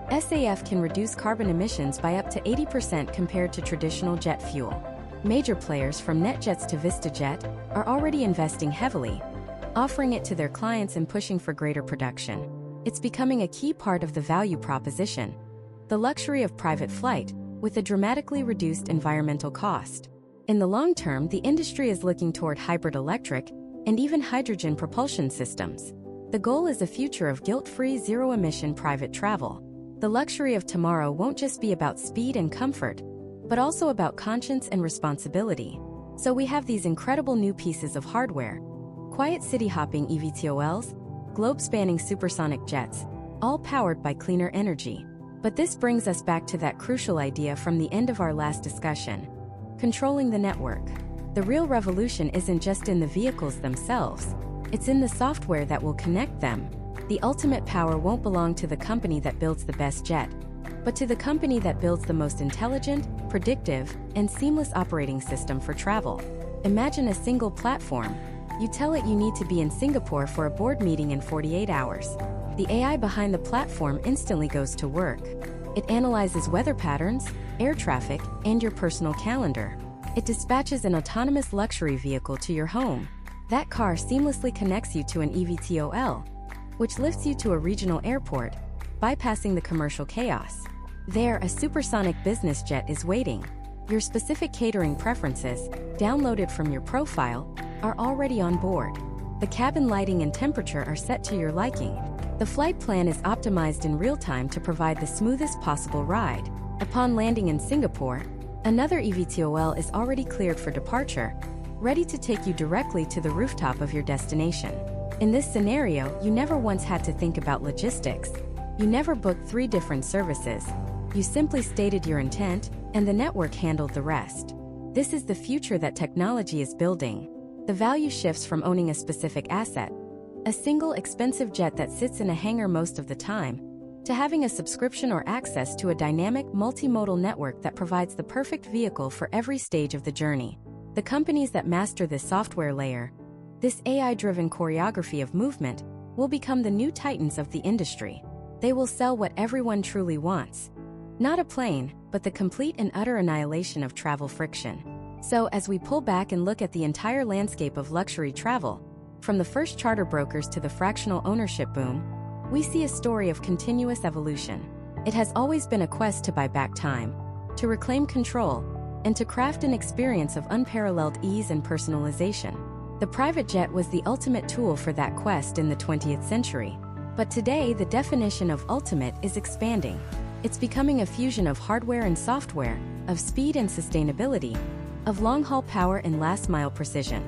SAF can reduce carbon emissions by up to 80% compared to traditional jet fuel. Major players from NetJets to VistaJet are already investing heavily, offering it to their clients and pushing for greater production. It's becoming a key part of the value proposition, the luxury of private flight, with a dramatically reduced environmental cost. In the long term, the industry is looking toward hybrid electric and even hydrogen propulsion systems. The goal is a future of guilt-free, zero-emission private travel. The luxury of tomorrow won't just be about speed and comfort, but also about conscience and responsibility. So we have these incredible new pieces of hardware: quiet city-hopping eVTOLs, globe-spanning supersonic jets, all powered by cleaner energy. But this brings us back to that crucial idea from the end of our last discussion: controlling the network. The real revolution isn't just in the vehicles themselves, it's in the software that will connect them. The ultimate power won't belong to the company that builds the best jet, but to the company that builds the most intelligent, predictive, and seamless operating system for travel. Imagine a single platform. You tell it you need to be in Singapore for a board meeting in 48 hours. The AI behind the platform instantly goes to work. It analyzes weather patterns, air traffic, and your personal calendar. It dispatches an autonomous luxury vehicle to your home. That car seamlessly connects you to an eVTOL, which lifts you to a regional airport, bypassing the commercial chaos. There, a supersonic business jet is waiting. Your specific catering preferences, downloaded from your profile, are already on board. The cabin lighting and temperature are set to your liking. The flight plan is optimized in real time to provide the smoothest possible ride. Upon landing in Singapore, another eVTOL is already cleared for departure, ready to take you directly to the rooftop of your destination. In this scenario, you never once had to think about logistics. You never booked 3 different services. You simply stated your intent, and the network handled the rest. This is the future that technology is building. The value shifts from owning a specific asset, a single expensive jet that sits in a hangar most of the time, to having a subscription or access to a dynamic, multimodal network that provides the perfect vehicle for every stage of the journey. The companies that master this software layer, this AI-driven choreography of movement, will become the new titans of the industry. They will sell what everyone truly wants. Not a plane, but the complete and utter annihilation of travel friction. So, as we pull back and look at the entire landscape of luxury travel, from the first charter brokers to the fractional ownership boom, we see a story of continuous evolution. It has always been a quest to buy back time, to reclaim control, and to craft an experience of unparalleled ease and personalization. The private jet was the ultimate tool for that quest in the 20th century. But today, the definition of ultimate is expanding. It's becoming a fusion of hardware and software, of speed and sustainability, of long-haul power and last-mile precision.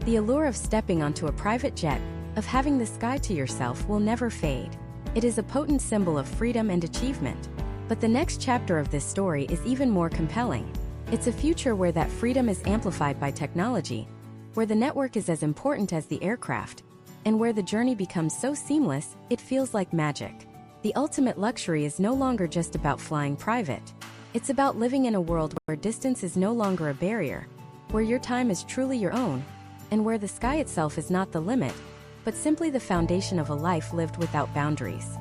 The allure of stepping onto a private jet, of having the sky to yourself, will never fade. It is a potent symbol of freedom and achievement. But the next chapter of this story is even more compelling. It's a future where that freedom is amplified by technology, where the network is as important as the aircraft, and where the journey becomes so seamless, it feels like magic. The ultimate luxury is no longer just about flying private. It's about living in a world where distance is no longer a barrier, where your time is truly your own, and where the sky itself is not the limit, but simply the foundation of a life lived without boundaries.